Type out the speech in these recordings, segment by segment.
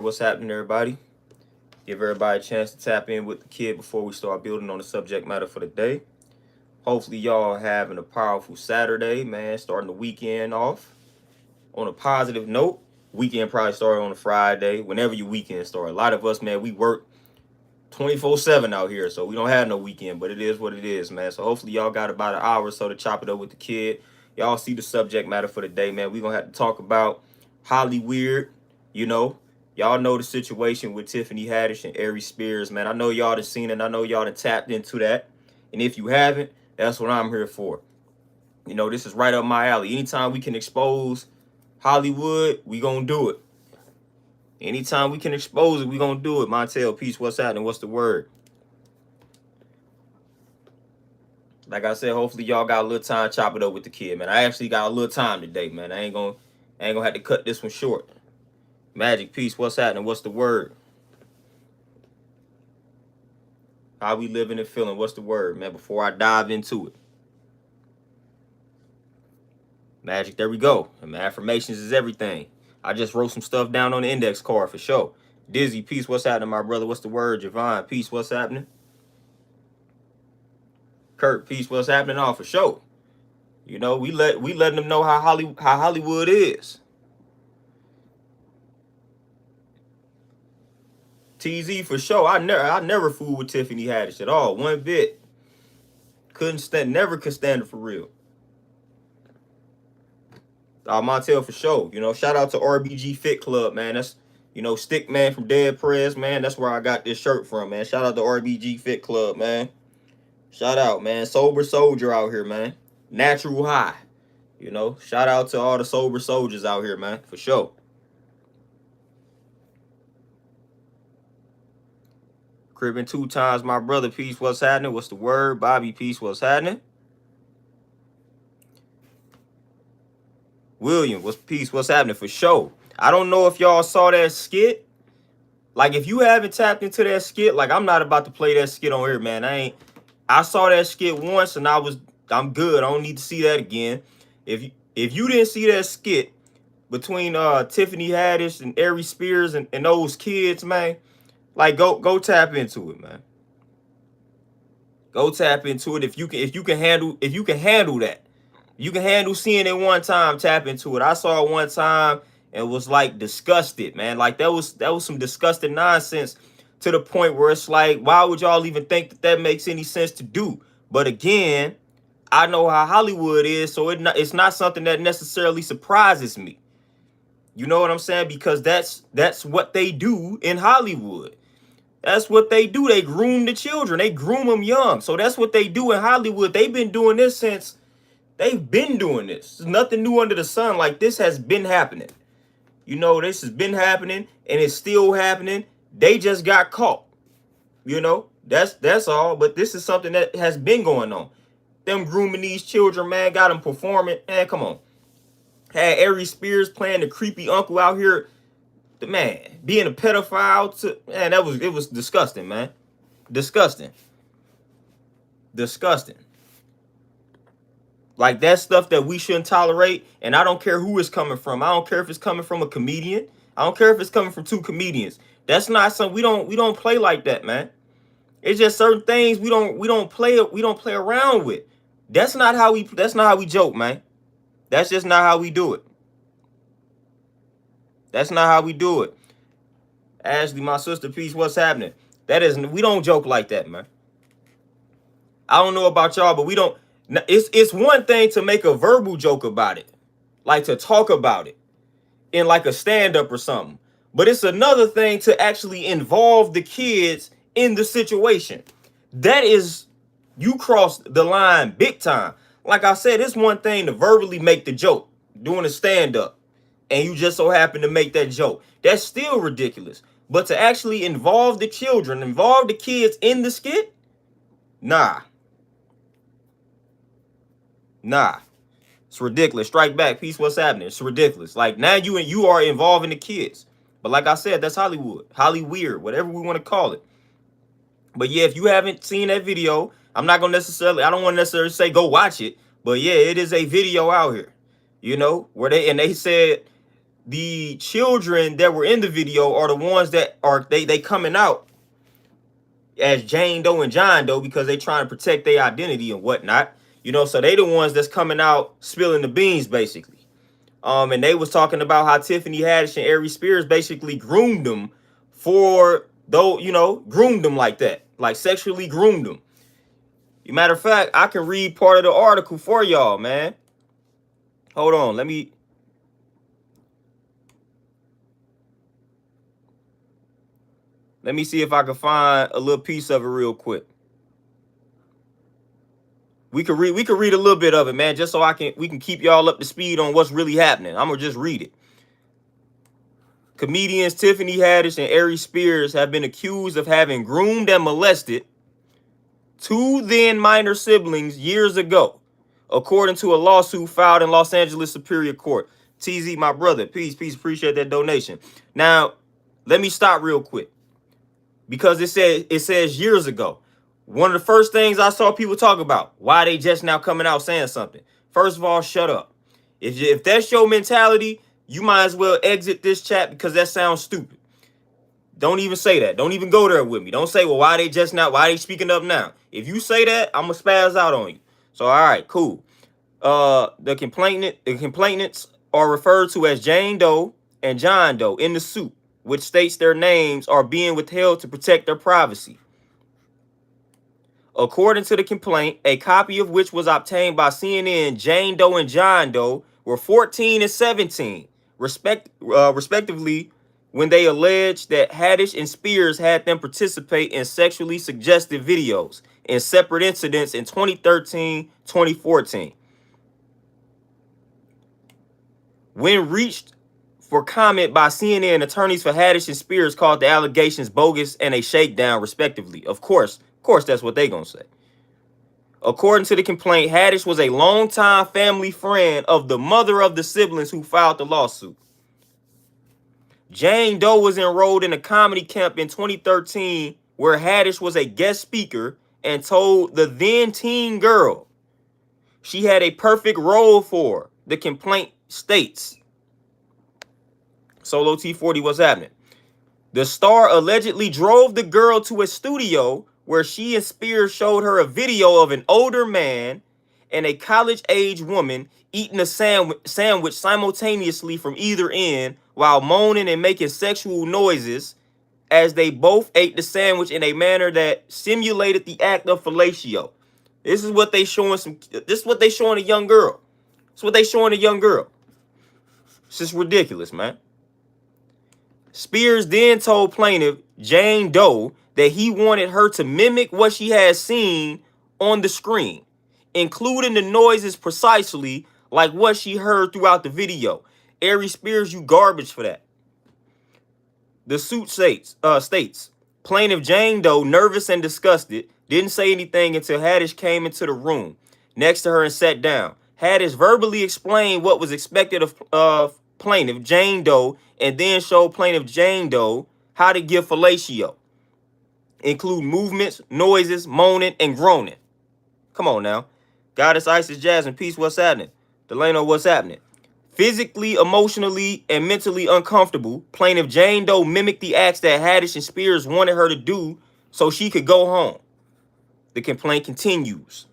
What's happening, everybody? Give everybody a chance to tap in with the kid before we start building on the subject matter for the day. Hopefully, y'all having a powerful Saturday, man. Starting the weekend off on a positive note. Weekend probably started on a Friday, whenever your weekend start. A lot of us, man, we work 24/7 out here, so we don't have no weekend, but it is what it is, man. So hopefully, y'all got about an hour or so to chop it up with the kid. Y'all see the subject matter for the day, man. We're going to have to talk about Hollywood, you know. Y'all know the situation with Tiffany Haddish and Aries, man. I know y'all done seen it. I know y'all done tapped into that. And if you haven't, that's what I'm here for. You know, this is right up my alley. Anytime we can expose Hollywood, we gonna do it. Anytime we can expose it, we gonna do it. Montel, peace, what's happening? What's the word? Like I said, hopefully y'all got a little time to chop it up with the kid, man. I actually got a little time today, man. I ain't gonna have to cut this one short. Magic, peace, what's happening? What's the word? How we living and feeling? What's the word, man? Before I dive into it. Magic, there we go. And affirmations is everything. I just wrote some stuff down on the index card for sure. Dizzy, peace, what's happening, my brother? What's the word? Javon, peace, what's happening? Kurt, peace, what's happening? All for sure. You know, we letting them know how Hollywood is. TZ for sure. I never fooled with Tiffany Haddish at all, one bit. Never could stand it for real. Montel for sure. You know, shout out to RBG Fit Club, man. That's, you know, Stick Man from Dead Prez, man. That's where I got this shirt from, man. Shout out to RBG Fit Club, man. Shout out, man. Sober soldier out here, man. Natural high. You know, shout out to all the sober soldiers out here, man, for sure. Cribbing 2 times, my brother, peace, what's happening? What's the word? Bobby, peace, what's happening? William, peace, what's happening? For sure. I don't know if y'all saw that skit. Like, if you haven't tapped into that skit, like, I'm not about to play that skit on here, man. I saw that skit once and I'm good. I don't need to see that again. If you didn't see that skit between Tiffany Haddish and Aries Spears and those kids, man, like, go tap into it, man. Go tap into it if you can handle that. You can handle seeing it one time, tap into it. I saw it one time and was like disgusted, man. Like that was some disgusting nonsense to the point where it's like, why would y'all even think that makes any sense to do? But again, I know how Hollywood is, so it's not something that necessarily surprises me. You know what I'm saying? Because that's what they do in Hollywood. That's what they do. They groom the children. They groom them young. So that's what they do in Hollywood. They've been doing this since. They've been doing this. There's nothing new under the sun. Like, this has been happening. You know, this has been happening and it's still happening. They just got caught. You know, that's all. But this is something that has been going on. Them grooming these children, man, got them performing. Man, come on. Had Aries Spears playing the creepy uncle out here. The man being a pedophile. Man, it was disgusting, man. Disgusting. Like, that's stuff that we shouldn't tolerate. And I don't care who it's coming from. I don't care if it's coming from a comedian. I don't care if it's coming from 2 comedians. That's not something we don't play like that, man. It's just certain things we don't play around with. That's not how we joke, man. That's just not how we do it. That's not how we do it. Ashley, my sister, peace, what's happening? We don't joke like that, man. I don't know about y'all, but we don't. It's one thing to make a verbal joke about it, like to talk about it in like a stand-up or something. But it's another thing to actually involve the kids in the situation. That is, you crossed the line big time. Like I said, it's one thing to verbally make the joke, doing a stand-up, and you just so happen to make that joke. That's still ridiculous. But to actually involve the children, involve the kids in the skit, nah. It's ridiculous. Strike back. Peace. What's happening? It's ridiculous. Like, now you are involving the kids. But like I said, that's Hollywood. Hollyweird, whatever we want to call it. But yeah, if you haven't seen that video, I don't want to necessarily say go watch it. But yeah, it is a video out here, you know, where they said the children that were in the video are the ones that are they coming out as Jane Doe and John Doe because they trying to protect their identity and whatnot. You know, so they the ones that's coming out spilling the beans basically. And they was talking about how Tiffany Haddish and Aries Spears basically groomed them for though, you know, groomed them like that, like sexually groomed them. Matter of fact, I can read part of the article for y'all, man. Hold on, let me see if I can find a little piece of it real quick. We could read a little bit of it, man, just so we can keep y'all up to speed on what's really happening. I'm gonna just read it. Comedians Tiffany Haddish and Aries Spears have been accused of having groomed and molested two then minor siblings years ago, according to a lawsuit filed in Los Angeles Superior Court. TZ, my brother, peace, appreciate that donation. Now, let me stop real quick because it says years ago. One of the first things I saw people talk about, why they just now coming out saying something. First of all, shut up. If that's your mentality, you might as well exit this chat because that sounds stupid. Don't even say that. Don't even go there with me. Don't say, well, why they speaking up now? If you say that, I'm gonna spaz out on you. So, all right, cool. The complainants are referred to as Jane Doe and John Doe in the suit, which states their names are being withheld to protect their privacy. According to the complaint, a copy of which was obtained by CNN, Jane Doe and John Doe were 14 and 17, respectively, when they alleged that Haddish and Spears had them participate in sexually suggestive videos in separate incidents in 2013-2014. When reached for comment by CNN, attorneys for Haddish and Spears called the allegations bogus and a shakedown, respectively. Of course, that's what they gonna say. According to the complaint, Haddish was a longtime family friend of the mother of the siblings who filed the lawsuit. Jane Doe was enrolled in a comedy camp in 2013 where Haddish was a guest speaker and told the then teen girl she had a perfect role for her, the complaint states. Solo T40, what's happening? The star allegedly drove the girl to a studio where she and Spears showed her a video of an older man and a college-age woman eating a sandwich simultaneously from either end while moaning and making sexual noises as they both ate the sandwich in a manner that simulated the act of fellatio. This is what they showing a young girl. This is what they showing a young girl. It's just ridiculous, man. Spears then told plaintiff Jane Doe that he wanted her to mimic what she had seen on the screen, including the noises precisely like what she heard throughout the video. Aries Spears, you garbage for that. The suit states, plaintiff Jane Doe, nervous and disgusted, didn't say anything until Haddish came into the room next to her and sat down. Haddish verbally explained what was expected of plaintiff Jane Doe and then showed plaintiff Jane Doe how to give fellatio, include movements, noises, moaning, and groaning. Come on now. Goddess Isis Jasmine, peace, what's happening? Delano, what's happening? Physically, emotionally, and mentally uncomfortable, plaintiff Jane Doe mimicked the acts that Haddish and Spears wanted her to do so she could go home. The complaint continues.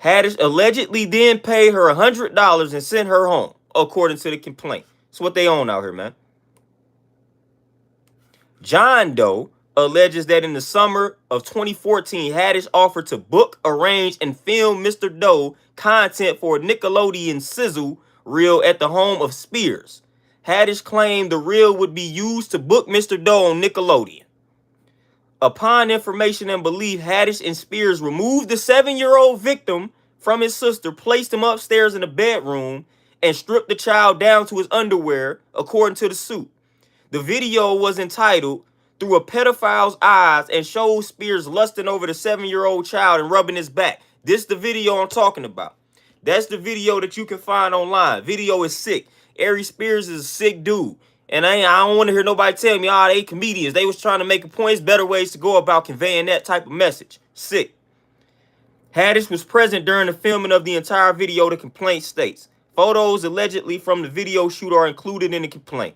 Haddish allegedly then paid her $100 and sent her home, according to the complaint. That's what they own out here, man. John Doe alleges that in the summer of 2014, Haddish offered to book, arrange, and film Mr. Doe content for a Nickelodeon sizzle reel at the home of Spears. Haddish claimed the reel would be used to book Mr. Doe on Nickelodeon. Upon information and belief, Haddish and Spears removed the 7-year-old victim from his sister, placed him upstairs in the bedroom, and stripped the child down to his underwear, according to the suit. The video was entitled Through a Pedophile's Eyes and shows Spears lusting over the 7-year-old child and rubbing his back. This is the video I'm talking about. That's the video that you can find online. Video is sick. Aries Spears is a sick dude. And I don't want to hear nobody tell me, they comedians. They was trying to make a point. It's better ways to go about conveying that type of message. Sick. Haddish was present during the filming of the entire video, the complaint states. Photos allegedly from the video shoot are included in the complaint.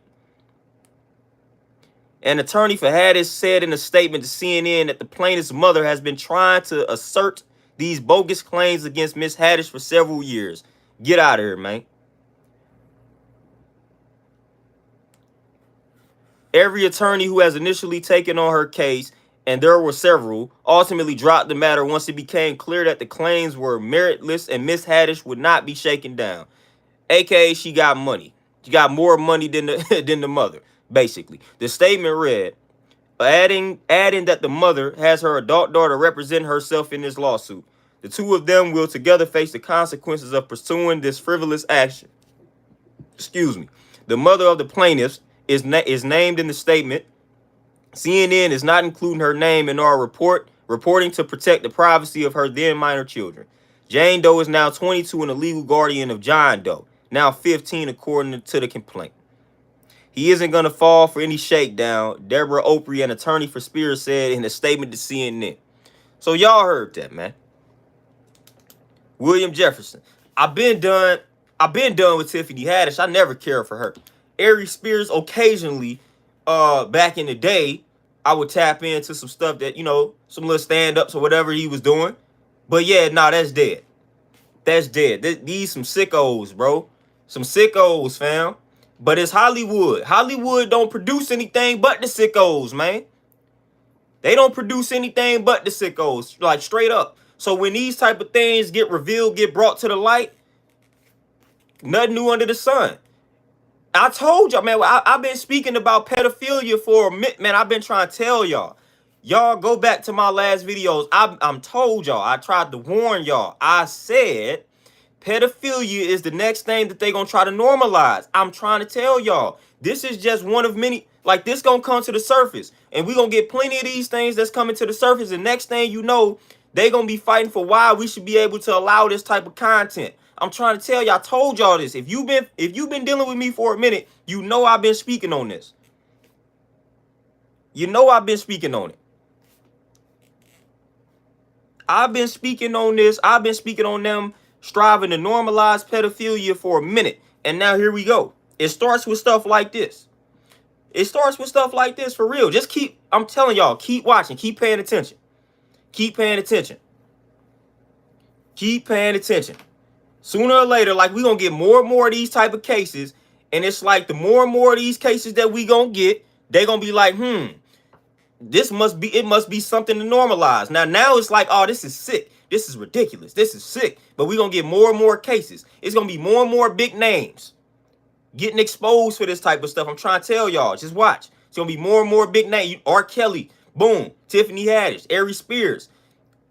An attorney for Haddish said in a statement to CNN that the plaintiff's mother has been trying to assert these bogus claims against Miss Haddish for several years. Get out of here, man. Every attorney who has initially taken on her case, and there were several, ultimately dropped the matter once it became clear that the claims were meritless and Miss Haddish would not be shaken down. AKA, she got money. She got more money than the mother, basically. The statement read, adding that the mother has her adult daughter represent herself in this lawsuit. The two of them will together face the consequences of pursuing this frivolous action. Excuse me. The mother of the plaintiffs is named in the statement. CNN is not including her name in our reporting to protect the privacy of her then minor children. Jane Doe is now 22 and a legal guardian of John Doe, now 15 according to the complaint. He isn't going to fall for any shakedown, Deborah Opry, an attorney for Spears, said in a statement to CNN. So y'all heard that, man. William Jefferson. I've been done with Tiffany Haddish. I never cared for her. Aries Spears, occasionally, back in the day, I would tap into some stuff that, you know, some little stand-ups or whatever he was doing. But yeah, nah, that's dead. That's dead. These some sickos, bro. Some sickos, fam. But it's Hollywood. Hollywood don't produce anything but the sickos, man. They don't produce anything but the sickos, like straight up. So when these type of things get revealed, get brought to the light, nothing new under the sun. I told y'all, man, I've been speaking about pedophilia for a minute, man. I've been trying to tell y'all. Y'all go back to my last videos. I'm told y'all. I tried to warn y'all. I said pedophilia is the next thing that they gonna try to normalize. I'm trying to tell y'all. This is just one of many. Like, this gonna come to the surface. And we gonna get plenty of these things that's coming to the surface. And next thing you know, they gonna be fighting for why we should be able to allow this type of content. I'm trying to tell y'all, I told y'all this. If you've been dealing with me for a minute, you know I've been speaking on this. You know I've been speaking on it. I've been speaking on this. I've been speaking on them striving to normalize pedophilia for a minute. And now here we go. It starts with stuff like this. It starts with stuff like this for real. Just keep, I'm telling y'all, keep watching. Keep paying attention. Keep paying attention. Keep paying attention. Sooner or later, like, we going to get more and more of these type of cases. And it's like the more and more of these cases that we going to get, they going to be like, it must be something to normalize. Now it's like, oh, this is sick. This is ridiculous. This is sick. But we're going to get more and more cases. It's going to be more and more big names getting exposed for this type of stuff. I'm trying to tell y'all, just watch. It's going to be more and more big names. R. Kelly, boom, Tiffany Haddish, Aries Spears.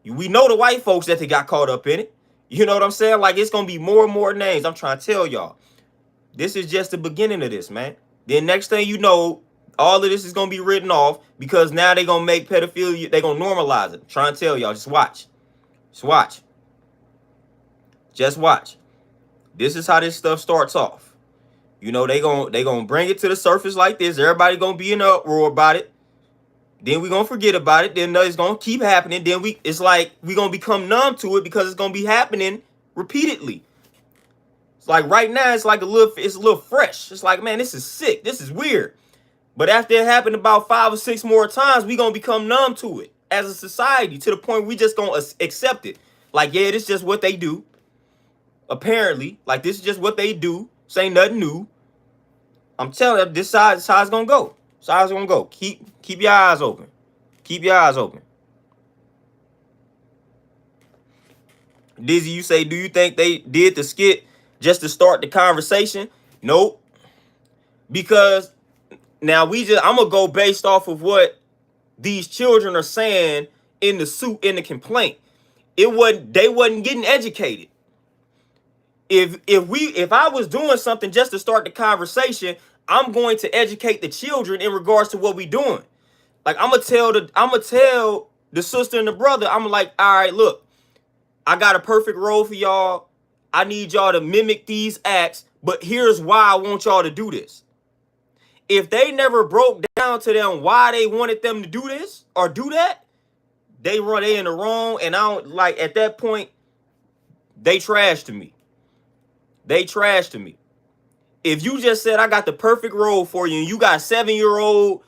We know the white folks that they got caught up in it. You know what I'm saying? Like, it's going to be more and more names. I'm trying to tell y'all. This is just the beginning of this, man. Then next thing you know, all of this is going to be written off because now they're going to make pedophilia, they're going to normalize it. I'm trying to tell y'all, just watch. Just watch. Just watch. This is how this stuff starts off. You know, they gonna bring it to the surface like this. Everybody going to be in an uproar about it. Then we going to forget about it. Then it's going to keep happening. Then it's like we going to become numb to it because it's going to be happening repeatedly. It's like right now, it's like it's a little fresh. It's like, man, this is sick. This is weird. But after it happened about 5 or 6 more times, we going to become numb to it as a society to the point we just going to accept it. Like, yeah, this is just what they do. Apparently, like, this is just what they do. This ain't nothing new. I'm telling you, this side is how it's going to go. This how it's going to go. Keep your eyes open. Keep your eyes open. Dizzy, you say, do you think they did the skit just to start the conversation? Nope. Because now I'm gonna go based off of what these children are saying in the suit, in the complaint. They wasn't getting educated. If I was doing something just to start the conversation, I'm going to educate the children in regards to what we doing. Like, I'm gonna tell the sister and the brother, I'm like, all right, look, I got a perfect role for y'all. I need y'all to mimic these acts, but here's why I want y'all to do this. If they never broke down to them why they wanted them to do this or do that, they in the wrong. And I don't, like, at that point, they trash to me. They trash to me. If you just said I got the perfect role for you and you got a 7-year-old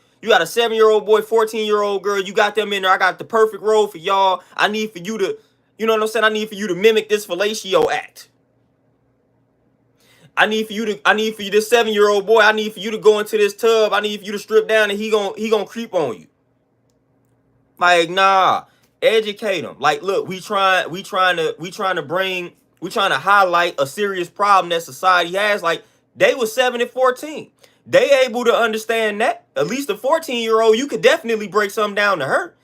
boy, 14-year-old girl, you got them in there, I got the perfect role for y'all. I need for you to, you know what I'm saying? I need for you to mimic this fellatio act. I need for you, this 7-year-old boy, I need for you to go into this tub. I need for you to strip down and he gonna creep on you. Like, nah, educate them. Like, look, we trying to highlight a serious problem that society has. Like, they was 7 and 14. They able to understand that. At least a 14-year-old, you could definitely break something down to her.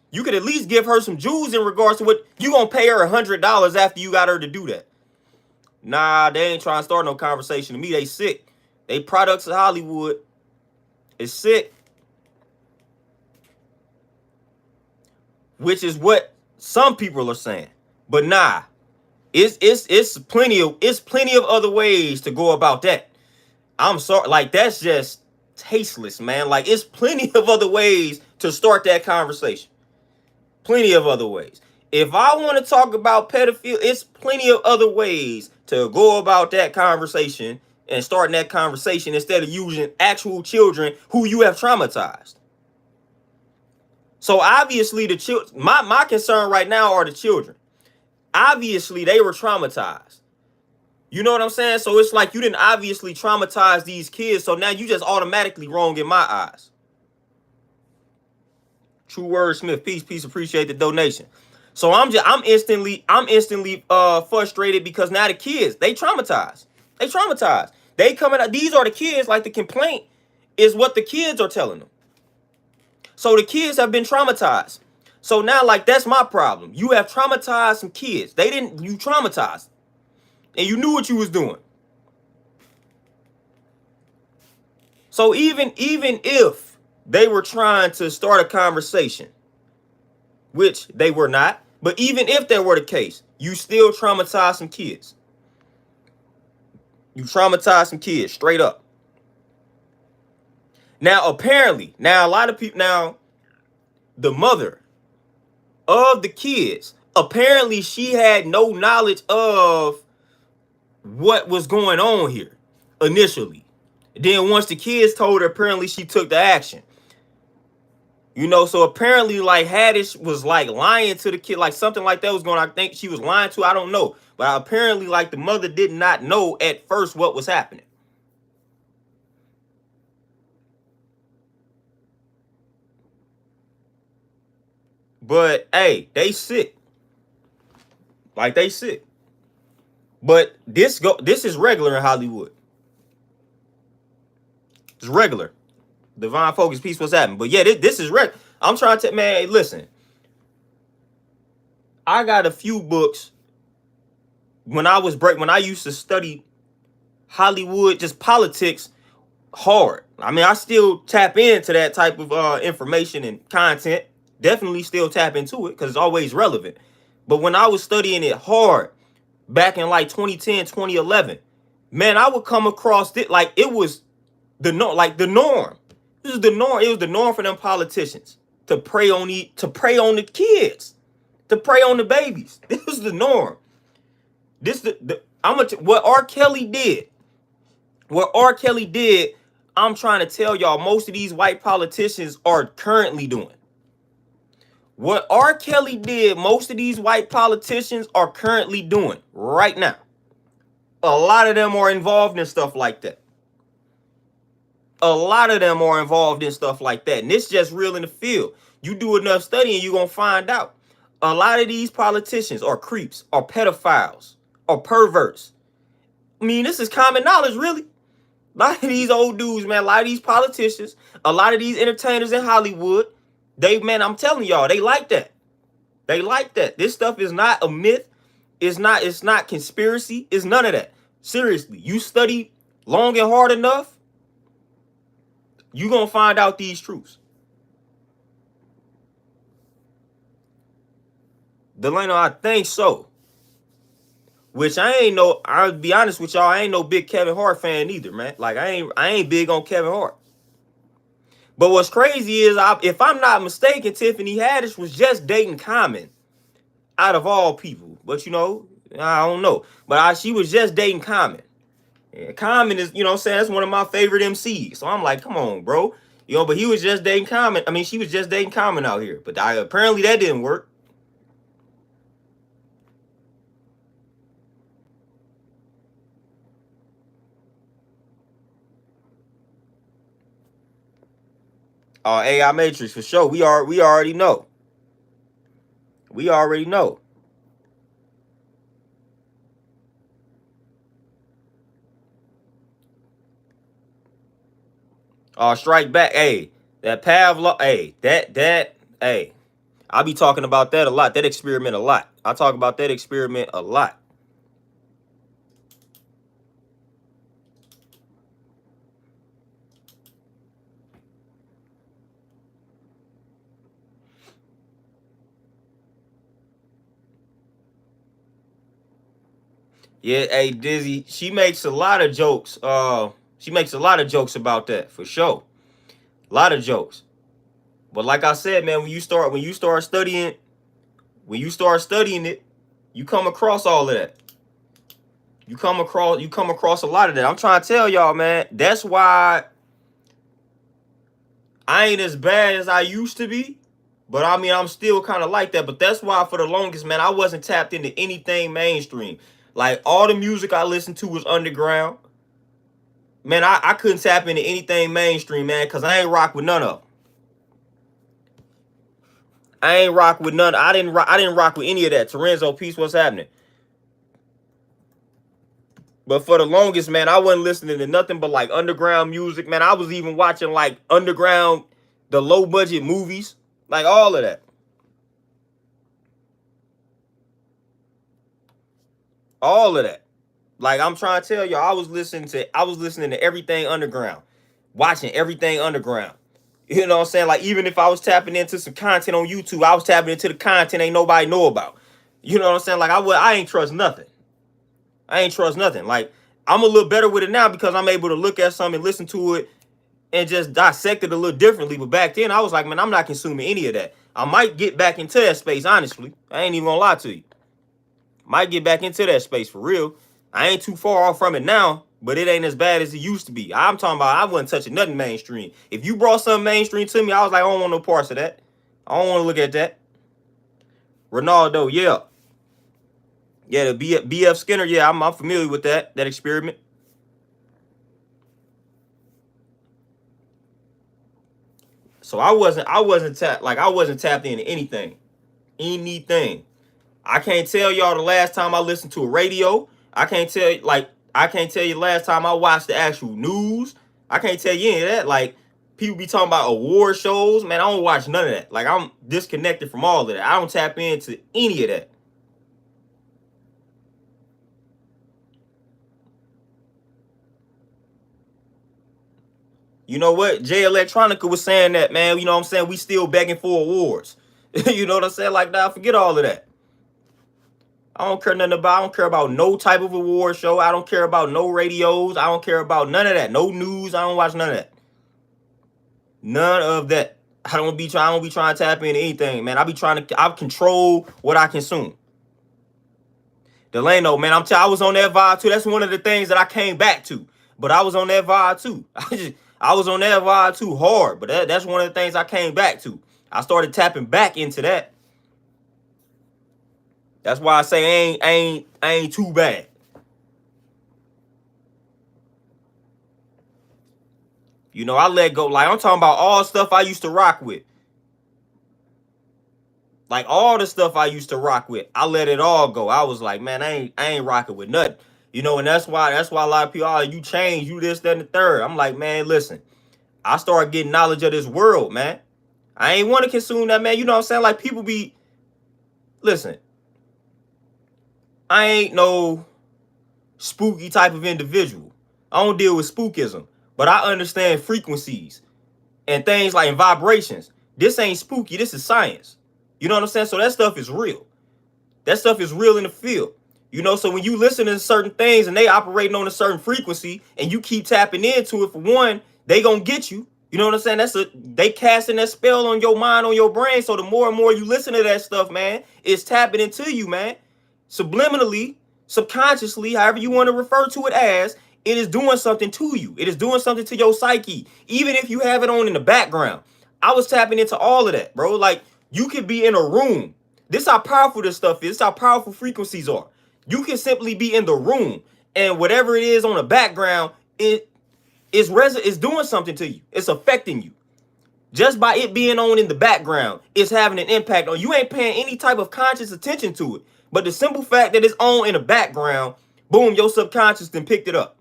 You could at least give her some jewels in regards to what you gonna pay her $100 after you got her to do that. Nah, they ain't trying to start no conversation to me. They sick. They products of Hollywood. It's sick. Which is what some people are saying. But nah, it's plenty of other ways to go about that. I'm sorry, like, that's just tasteless, man. Like, it's plenty of other ways to start that conversation. Plenty of other ways. If I want to talk about pedophilia, it's plenty of other ways to go about that conversation and starting that conversation instead of using actual children who you have traumatized. So obviously the children, my concern right now are the children. Obviously they were traumatized. You know what I'm saying? So it's like you didn't obviously traumatize these kids, so now you just automatically wrong in my eyes. True Word Smith, peace, appreciate the donation. So I'm instantly frustrated because now the kids, they traumatized. They coming out, these are the kids, like the complaint is what the kids are telling them. So the kids have been traumatized. So now, like, that's my problem. You have traumatized some kids. You traumatized them. And you knew what you was doing. So even if they were trying to start a conversation, which they were not, but even if that were the case, you still traumatized some kids. You traumatized some kids, straight up. Now, apparently, a lot of people, the mother of the kids, apparently she had no knowledge of what was going on here initially. Then once the kids told her, apparently she took the action. You know, so apparently, like, Haddish was, like, lying to the kid, like, something like that was going on. I think she was lying to, I don't know. But apparently, like, the mother did not know at first what was happening. But hey, they sick. Like, they sick. But this is regular in Hollywood. It's regular. Divine Focus, peace, what's happening? But yeah, this is regular. I'm trying to, man, hey, listen. I got a few books when I used to study Hollywood, just politics, hard. I mean, I still tap into that type of information and content. Definitely still tap into it because it's always relevant. But when I was studying it hard back in like 2010, 2011, man, I would come across it like it was the norm. This is the norm. It was the norm for them politicians to prey on the kids, to prey on the babies. This was the norm. What R. Kelly did. I'm trying to tell y'all, most of these white politicians are currently doing. What R. Kelly did, most of these white politicians are currently doing right now. A lot of them are involved in stuff like that. And it's just real in the field. You do enough studying, you're going to find out. A lot of these politicians are creeps, are pedophiles, are perverts. I mean, this is common knowledge, really. A lot of these old dudes, man, a lot of these politicians, a lot of these entertainers in Hollywood, I'm telling y'all, they like that. This stuff is not a myth. It's not conspiracy. It's none of that. Seriously, you study long and hard enough, you're going to find out these truths. Delano, I think so. Which I'll be honest with y'all, I ain't no big Kevin Hart fan either, man. Like, I ain't big on Kevin Hart. But what's crazy is, if I'm not mistaken, Tiffany Haddish was just dating Common, out of all people. But, you know, I don't know. But she was just dating Common. Yeah, Common is, you know what I'm saying, that's one of my favorite MCs. So I'm like, come on, bro. You know, but he was just dating Common. I mean, she was just dating Common out here. But apparently that didn't work. AI Matrix for sure. We already know. We already know. Strike Back. Hey, that Pavlov. Hey, hey, I'll be talking about that a lot. That experiment a lot. I talk about that experiment a lot. Yeah, hey Dizzy, she makes a lot of jokes. She makes a lot of jokes about that for sure. A lot of jokes. But like I said, man, when you start studying it, you come across all of that. You come across a lot of that. I'm trying to tell y'all, man. That's why I ain't as bad as I used to be. But I mean, I'm still kind of like that. But that's why for the longest, man, I wasn't tapped into anything mainstream. Like all the music I listened to was underground. Man, I couldn't tap into anything mainstream, man, because I ain't rock with none of them. I ain't rock with none. I didn't rock with any of that. Terenzo, peace, what's happening? But for the longest, man, I wasn't listening to nothing but like underground music, man. I was even watching like underground, the low budget movies, like all of that. All of that. Like I'm trying to tell y'all, I was listening to everything underground, watching everything underground. You know what I'm saying? Like even if I was tapping into some content on YouTube, I was tapping into the content ain't nobody know about. You know what I'm saying? Like I ain't trust nothing. I ain't trust nothing. Like I'm a little better with it now because I'm able to look at something and listen to it and just dissect it a little differently. But back then I was like, man, I'm not consuming any of that. I might get back into that space, honestly. I ain't even gonna lie to you. Might get back into that space for real. I ain't too far off from it now, but it ain't as bad as it used to be. I'm talking about I wasn't touching nothing mainstream. If you brought something mainstream to me, I was like, I don't want no parts of that. I don't want to look at that. Ronaldo, yeah. Yeah, the BF Skinner, yeah, I'm familiar with that experiment. So I wasn't tapped into anything. Anything. I can't tell y'all the last time I listened to a radio. I can't tell you the last time I watched the actual news. I can't tell you any of that. Like people be talking about award shows, man. I don't watch none of that. Like I'm disconnected from all of that. I don't tap into any of that. You know what? Jay Electronica was saying that, man. You know what I'm saying? We still begging for awards. You know what I'm saying? Like, nah, forget all of that. I don't care nothing about. I don't care about no type of award show. I don't care about no radios. I don't care about none of that. No news. I don't watch none of that. None of that. I don't be trying to tap into anything, man. I control what I consume. Delano, man, I was on that vibe too. That's one of the things that I came back to. But I was on that vibe too. I was on that vibe too hard. But that's one of the things I came back to. I started tapping back into that. That's why I say I ain't too bad. You know, I let go. Like I'm talking about all stuff I used to rock with. Like all the stuff I used to rock with, I let it all go. I was like, man, I ain't rocking with nothing. You know, and that's why a lot of people, oh, you change, you this, that, and the third. I'm like, man, listen, I started getting knowledge of this world, man. I ain't want to consume that, man. You know what I'm saying? Like people be, listen, I ain't no spooky type of individual. I don't deal with spookism, but I understand frequencies and things like vibrations. This ain't spooky. This is science. You know what I'm saying? So that stuff is real. That stuff is real in the field. You know, so when you listen to certain things and they operating on a certain frequency and you keep tapping into it, for one, they gonna get you. You know what I'm saying? They casting that spell on your mind, on your brain. So the more and more you listen to that stuff, man, it's tapping into you, man. Subliminally, subconsciously, however you want to refer to it as, it is doing something to you. It is doing something to your psyche. Even if you have it on in the background. I was tapping into all of that, bro. Like, you could be in a room. This is how powerful this stuff is. This is how powerful frequencies are. You can simply be in the room, and whatever it is on the background, it's doing something to you. It's affecting you. Just by it being on in the background, it's having an impact on you. Ain't paying any type of conscious attention to it. But the simple fact that it's on in the background, boom, your subconscious then picked it up.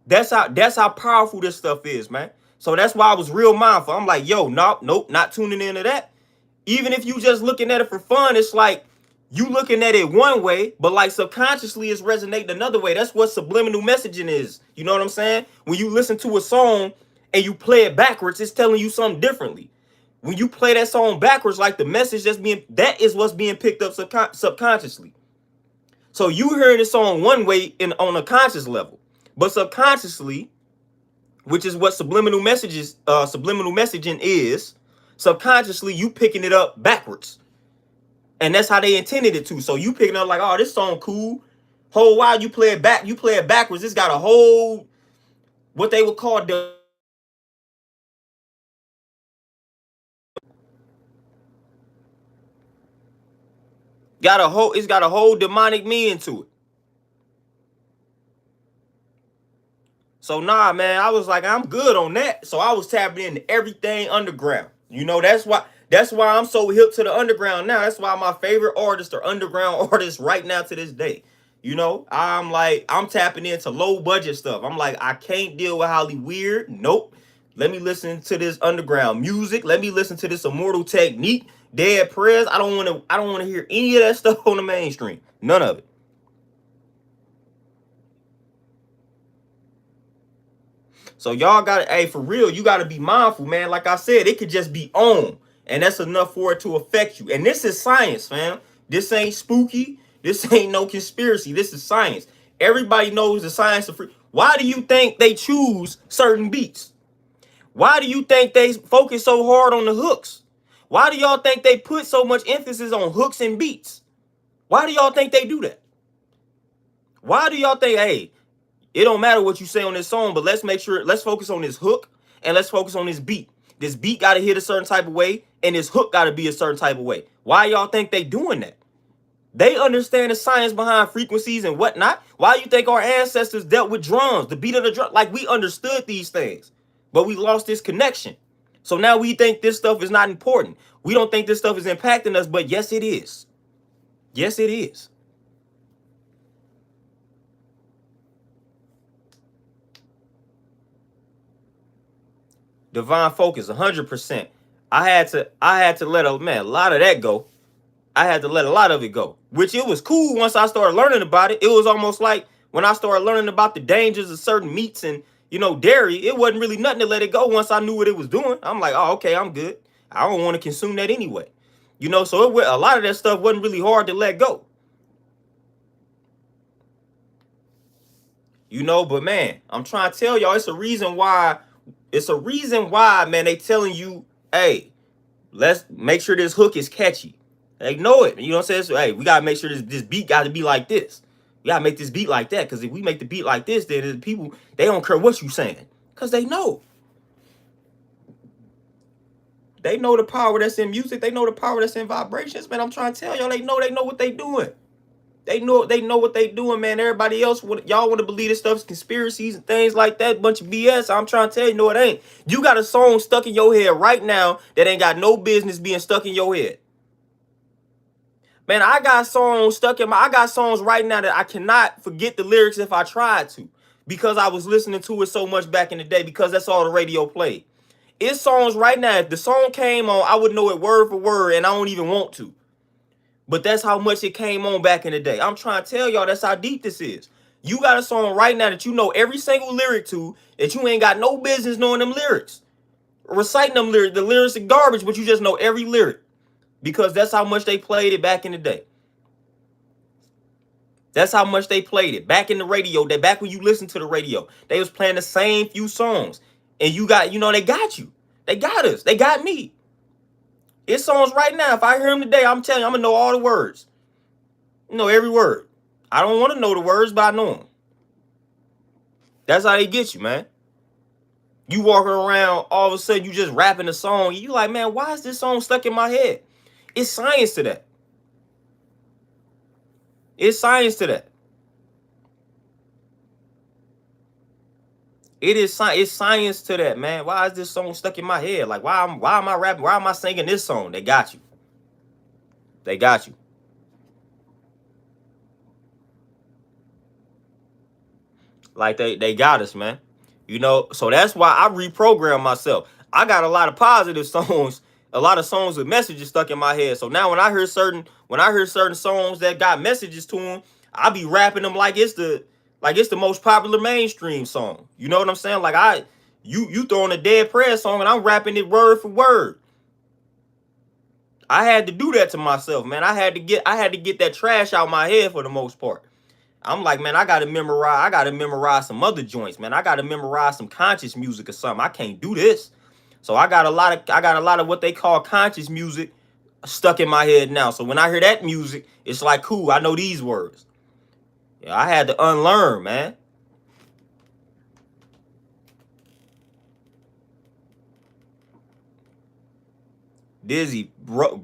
That's how powerful this stuff is, man. So that's why I was real mindful. I'm like, yo, nope, not tuning into that. Even if you just looking at it for fun, it's like you looking at it one way, but like subconsciously it's resonating another way. That's what subliminal messaging is. You know what I'm saying? When you listen to a song and you play it backwards, it's telling you something differently. When you play that song backwards, like the message that is what's being picked up subconsciously. So you hearing the song one way on a conscious level, but subconsciously, which is what subliminal messaging is, subconsciously you picking it up backwards. And that's how they intended it to. So you picking up like, oh, this song cool. Whole while you play it backwards. It's got a whole, what they would call the, it's got a whole demonic meaning to it. So nah, man, I was like, I'm good on that. So I was tapping into everything underground. You know, that's why I'm so hip to the underground now. That's why my favorite artists are underground artists right now to this day. You know, I'm tapping into low budget stuff. I'm like, I can't deal with Holly weird. Nope. Let me listen to this underground music. Let me listen to this Immortal Technique, Dead Prayers. I don't want to hear any of that stuff on the mainstream. None of it. So y'all got to, hey, for real, you got to be mindful, man. Like I said, it could just be on, and that's enough for it to affect you. And this is science, fam. This ain't spooky. This ain't no conspiracy. This is science. Everybody knows the science of free. Why do you think they choose certain beats? Why do you think they focus so hard on the hooks? Why do y'all think they put so much emphasis on hooks and beats? Why do y'all think they do that? Why do y'all think, hey, it don't matter what you say on this song, but let's focus on this hook and let's focus on this beat. This beat got to hit a certain type of way and this hook got to be a certain type of way. Why y'all think they doing that? They understand the science behind frequencies and whatnot. Why you think our ancestors dealt with drums, the beat of the drum? Like, we understood these things, but we lost this connection. So now we think this stuff is not important. We don't think this stuff is impacting us, but yes, it is. Yes, it is. Divine focus, 100%. I had to let a lot of that go. I had to let a lot of it go, which it was cool once I started learning about it. It was almost like when I started learning about the dangers of certain meats and, dairy, it wasn't really nothing to let it go once I knew what it was doing. I'm like, oh, okay, I'm good. I don't want to consume that anyway. So a lot of that stuff wasn't really hard to let go. But man, I'm trying to tell y'all, it's a reason why, man, they telling you, hey, let's make sure this hook is catchy. They know it. You know what I'm saying? So, hey, we got to make sure this beat got to be like this. We got to make this beat like that. Because if we make the beat like this, then the people, they don't care what you saying. Because they know. They know the power that's in music. They know the power that's in vibrations. Man, I'm trying to tell y'all, they know what they doing. They know what they doing, man. Everybody else, y'all want to believe this stuff's conspiracies and things like that, bunch of BS. I'm trying to tell you, no, it ain't. You got a song stuck in your head right now that ain't got no business being stuck in your head. Man, I got songs right now that I cannot forget the lyrics if I tried to, because I was listening to it so much back in the day, because that's all the radio played. It's songs right now, if the song came on, I would know it word for word, and I don't even want to. But that's how much it came on back in the day. I'm trying to tell y'all, that's how deep this is. You got a song right now that you know every single lyric to, that you ain't got no business knowing them lyrics. Reciting them lyrics. The lyrics are garbage, but you just know every lyric. Because that's how much they played it back in the day. That's how much they played it. Back in the radio, back when you listened to the radio, they was playing the same few songs. And you got, they got you. They got us. They got me. It's songs right now. If I hear them today, I'm telling you, I'm going to know all the words. Every word. I don't want to know the words, but I know them. That's how they get you, man. You walking around, all of a sudden you just rapping a song. You like, man, why is this song stuck in my head? It's science to that. It's science to that. It's science to that, man. Why is this song stuck in my head? Like, why am I rapping? Why am I singing this song? They got you. They got you. Like they got us, man. You know, so that's why I reprogram myself. I got a lot of positive songs, a lot of songs with messages stuck in my head. So now when I hear certain songs that got messages to them, I be rapping them like it's the most popular mainstream song. You know what I'm saying? Like you throwing a Dead Prayer song and I'm rapping it word for word. I had to do that to myself, man. I had to get that trash out my head for the most part. I'm like, man, I gotta memorize some other joints, man. I gotta memorize some conscious music or something. I can't do this. So I got a lot of what they call conscious music stuck in my head now. So when I hear that music, it's like, cool, I know these words. Yeah, I had to unlearn, man. Dizzy,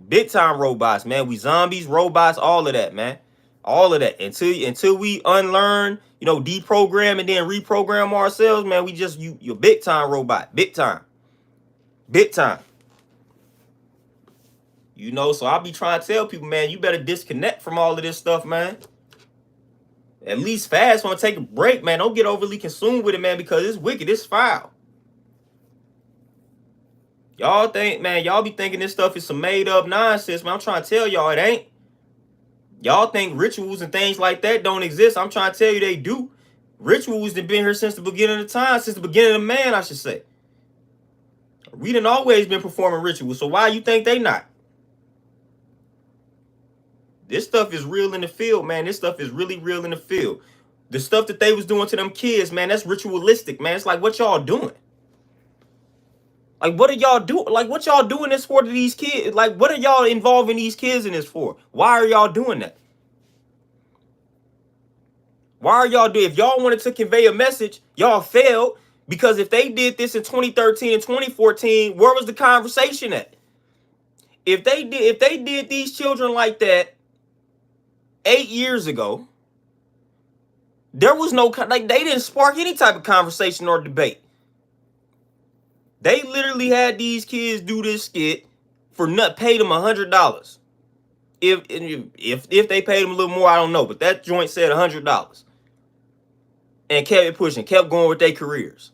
big time robots, man. We zombies, robots, all of that, man. All of that. Until we unlearn, you know, deprogram and then reprogram ourselves, man, we just you're big time robot. Big time. Big time. You know, so I'll be trying to tell people, man, you better disconnect from all of this stuff, man. At least fast, want to take a break, man. Don't get overly consumed with it, man, because it's wicked, it's foul. Y'all think, man, y'all be thinking this stuff is some made up nonsense, man. I'm trying to tell y'all it ain't. Y'all think rituals and things like that don't exist. I'm trying to tell you they do. Rituals have been here since the beginning of time, since the beginning of man, I should say. We done always been performing rituals, so why you think they not? This stuff is real in the field, man. This stuff is really real in the field. The stuff that they was doing to them kids, man, that's ritualistic, man. It's like, what y'all doing? Like, what are y'all doing? Like, what y'all doing this for to these kids? Like, what are y'all involving these kids in this for? Why are y'all doing that? Why are y'all doing? If y'all wanted to convey a message, y'all failed. Because if they did this in 2013 and 2014, where was the conversation at? If they did these children like that 8 years ago, there was no, like, they didn't spark any type of conversation or debate. They literally had these kids do this skit for paid them $100. If they paid them a little more, I don't know, but that joint said $100, and kept it pushing, kept going with their careers.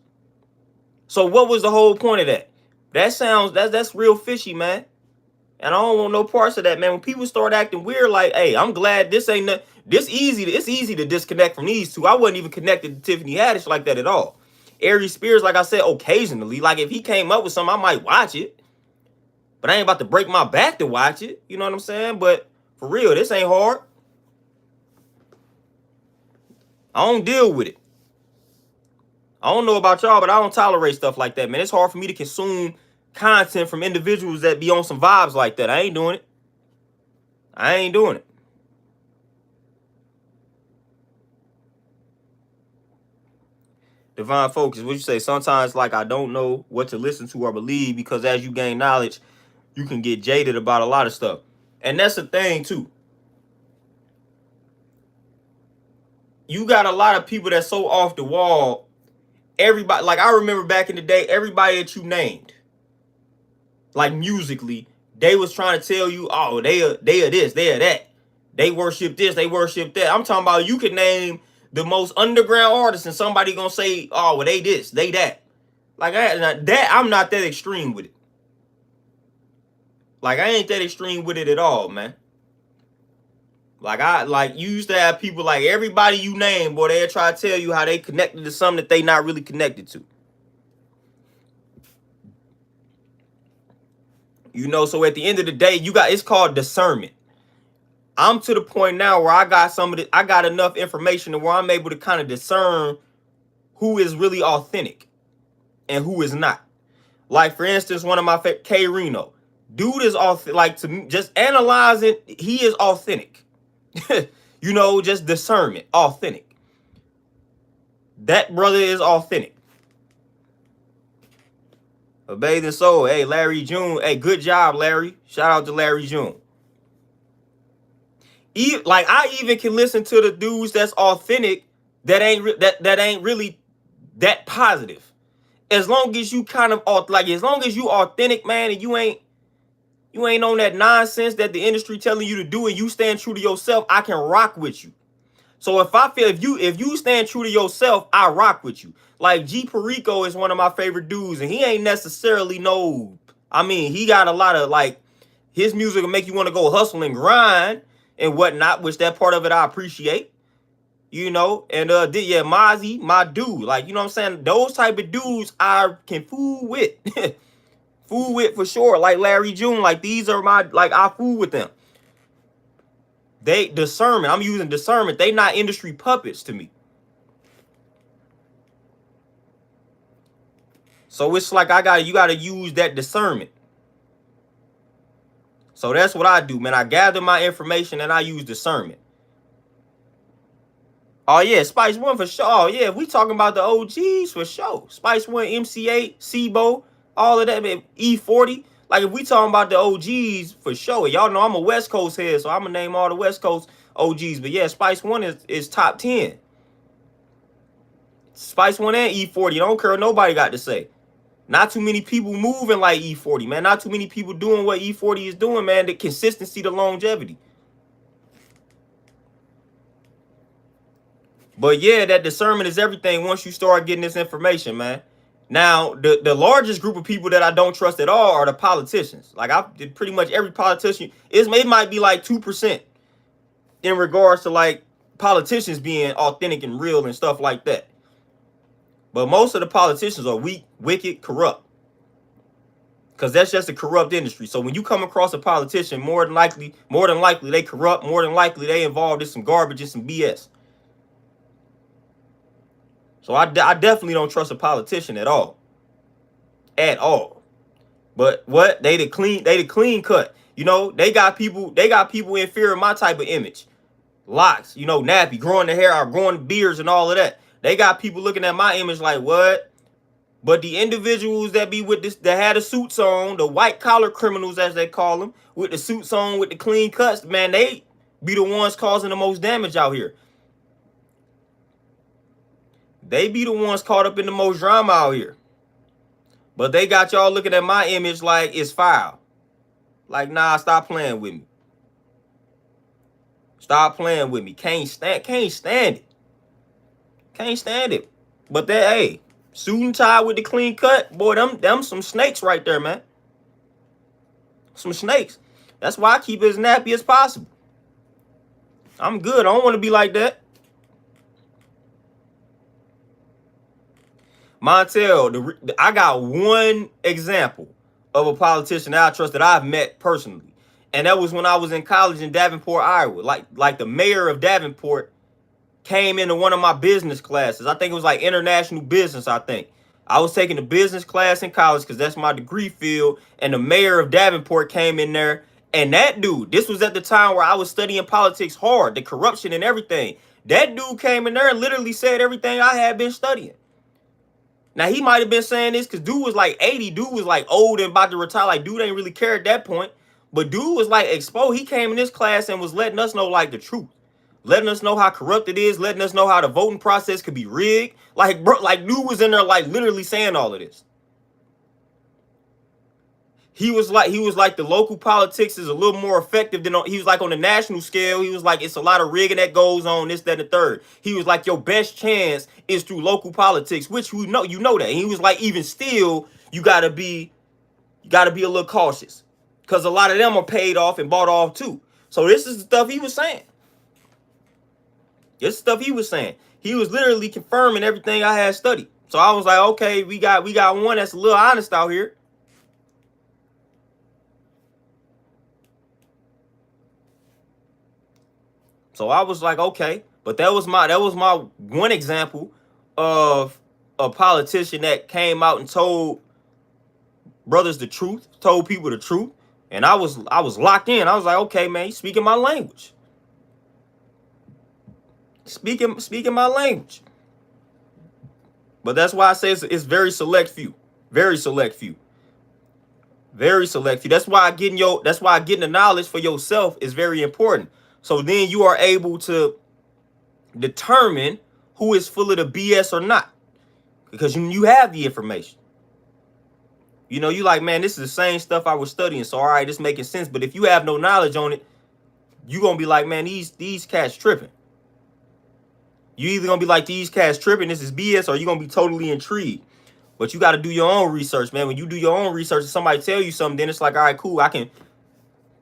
So what was the whole point of that? That's real fishy, man. And I don't want no parts of that, man. When people start acting weird, like, hey, I'm glad this ain't it's easy to disconnect from these two. I wasn't even connected to Tiffany Haddish like that at all. Aries Spears, like I said, occasionally. Like, if he came up with something, I might watch it. But I ain't about to break my back to watch it. You know what I'm saying? But for real, this ain't hard. I don't deal with it. I don't know about y'all, but I don't tolerate stuff like that, man. It's hard for me to consume content from individuals that be on some vibes like that. I ain't doing it. I ain't doing it. Divine Focus, what you say? Sometimes, like, I don't know what to listen to or believe, because as you gain knowledge, you can get jaded about a lot of stuff. And that's the thing, too. You got a lot of people that's so off the wall. Everybody, like, I remember back in the day, everybody that you named, like, musically, they was trying to tell you, oh, they are this, they are that. They worship this, they worship that. I'm talking about, you could name the most underground artists and somebody gonna say, oh, well, they this, they that. Like, I'm not that extreme with it. Like, I ain't that extreme with it at all, man. Like, you used to have people, like, everybody you name, boy, they'll try to tell you how they connected to something that they not really connected to. You know, so at the end of the day, it's called discernment. I'm to the point now where I got enough information to where I'm able to kind of discern who is really authentic and who is not. Like, for instance, one of my K Reno, dude is authentic. Like, to me, just analyzing, he is authentic. You know, just discernment, authentic. that brother is authentic. A bathing soul. Hey, Larry June. Hey, good job, Larry. Shout out to Larry June. Like, I even can listen to the dudes that's authentic that ain't really that positive. As long as you kind of as long as you authentic, man, and you ain't on that nonsense that the industry telling you to do, and you stand true to yourself, I can rock with you. So if you stand true to yourself, I rock with you. Like G Perico is one of my favorite dudes, and he ain't necessarily he got a lot of, like, his music will make you want to go hustle and grind and whatnot, which that part of it I appreciate. And Mozzie, my dude, like, you know what I'm saying? Those type of dudes I can fool with. Fool with for sure. Like Larry June, like, these are I fool with them. Discernment. I'm using discernment. They not industry puppets to me. So it's like you gotta use that discernment. So that's what I do, man. I gather my information and I use discernment. Oh yeah, Spice One for sure. Oh yeah, we talking about the OGs for sure. Spice One, MC8, SIBO, all of that, man. E40. Like, if we talking about the OGs for sure, y'all know I'm a West Coast head, so I'm gonna name all the West Coast OGs. But yeah, Spice One is top 10. Spice One and E40. Don't care what nobody got to say. Not too many people moving like E40, man. Not too many people doing what E40 is doing, man. The consistency, the longevity. But yeah, that discernment is everything once you start getting this information, man. Now, the largest group of people that I don't trust at all are the politicians. Like, I did pretty much every politician. It might be like 2% in regards to, like, politicians being authentic and real and stuff like that. But most of the politicians are weak, wicked, corrupt. Because that's just a corrupt industry. So when you come across a politician, more than likely they corrupt. More than likely they involved in some garbage and some BS. So I definitely don't trust a politician at all. At all. But what? They the clean cut. You know, they got people in fear of my type of image. Locks, nappy, growing the hair out, growing beards and all of that. They got people looking at my image like, what? But the individuals that be with this, that had the suits on, the white collar criminals as they call them, with the suits on, with the clean cuts, man, they be the ones causing the most damage out here. They be the ones caught up in the most drama out here. But they got y'all looking at my image like it's foul. Like, nah, stop playing with me. Stop playing with me. Can't stand it. Can't stand it. But that, hey, suit and tie with the clean cut, boy, them some snakes right there, man. Some snakes. That's why I keep it as nappy as possible. I'm good. I don't want to be like that. Montel, I got one example of a politician that I trust that I've met personally. And that was when I was in college in Davenport, Iowa. Like the mayor of Davenport came into one of my business classes. I think it was like international business, I think. I was taking a business class in college because that's my degree field. And the mayor of Davenport came in there. And that dude, this was at the time where I was studying politics hard, the corruption and everything. That dude came in there and literally said everything I had been studying. Now, he might have been saying this because dude was like 80. Dude was like old and about to retire. Like, dude ain't really care at that point. But dude was like exposed. He came in this class and was letting us know, like, the truth. Letting us know how corrupt it is. Letting us know how the voting process could be rigged. Like, bro, like, dude was in there, like, literally saying all of this. He was like the local politics is a little more effective than he was like on the national scale. He was like, it's a lot of rigging that goes on, this, that, and the third. He was like, your best chance is through local politics, which you know that. And he was like, even still, you gotta be a little cautious. Because a lot of them are paid off and bought off too. So this is the stuff he was saying. This stuff he was saying. He was literally confirming everything I had studied. So I was like, okay, we got one that's a little honest out here. So I was like, okay, but that was my one example of a politician that came out and told brothers the truth, told people the truth, and I was locked in. I was like, okay, man, you speaking my language. Speaking my language. But that's why I say it's very select few. Very select few. Very select few. That's why getting the knowledge for yourself is very important. So then you are able to determine who is full of the BS or not. Because you have the information. You know, you like, man, this is the same stuff I was studying. So all right, it's making sense. But if you have no knowledge on it, you're gonna be like, man, these cats tripping. You either gonna be like, these cats tripping, this is BS, or you're gonna be totally intrigued. But you got to do your own research, man. When you do your own research and somebody tell you something, then it's like, all right, cool, I can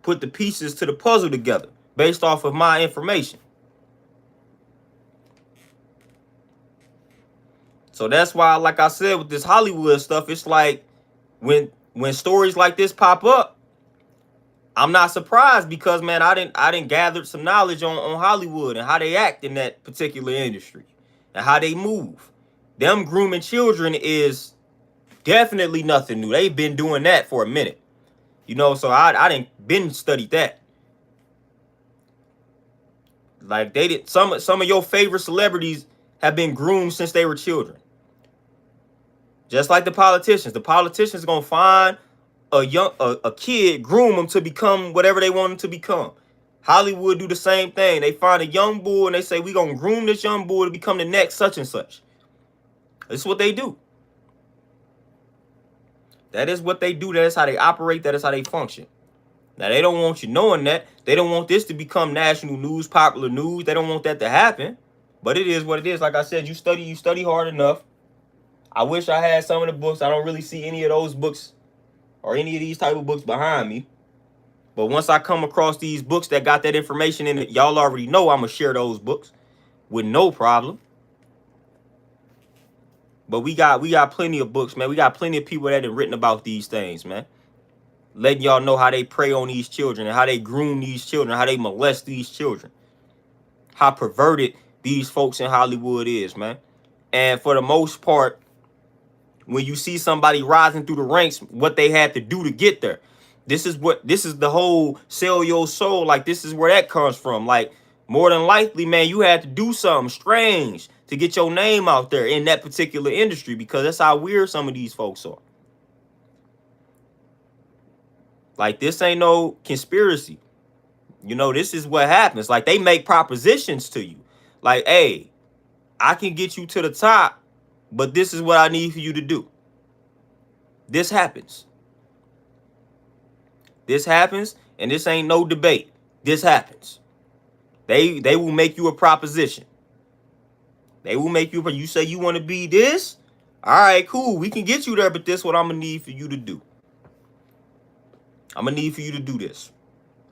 put the pieces to the puzzle together based off of my information. So that's why, like I said, with this Hollywood stuff, it's like when stories like this pop up, I'm not surprised because, man, I didn't gather some knowledge on Hollywood and how they act in that particular industry and how they move. Them grooming children is definitely nothing new. They've been doing that for a minute. You know, so I didn't been studied that. Like they did some of your favorite celebrities have been groomed since they were children. Just like the politicians. The politicians gonna find a kid, groom them to become whatever they want them to become. Hollywood do the same thing. They find a young boy and they say, we gonna groom this young boy to become the next such and such. That's what they do. That is what they do. That is how they operate. That is how they function. Now, they don't want you knowing that. They don't want this to become national news, popular news. They don't want that to happen. But it is what it is. Like I said, you study hard enough. I wish I had some of the books. I don't really see any of those books or any of these type of books behind me. But once I come across these books that got that information in it, y'all already know I'm going to share those books with no problem. But we got plenty of books, man. We got plenty of people that have written about these things, man. Letting y'all know how they prey on these children and how they groom these children, how they molest these children. How perverted these folks in Hollywood is, man. And for the most part, when you see somebody rising through the ranks, what they had to do to get there. This is the whole sell your soul. Like, this is where that comes from. Like, more than likely, man, you had to do something strange to get your name out there in that particular industry, because that's how weird some of these folks are. Like, this ain't no conspiracy. You know, this is what happens. Like, they make propositions to you. Like, hey, I can get you to the top, but this is what I need for you to do. This happens. This happens, and this ain't no debate. This happens. They will make you a proposition. They will make you, you say you want to be this? All right, cool. We can get you there, but this is what I'm going to need for you to do. I'm going to need for you to do this.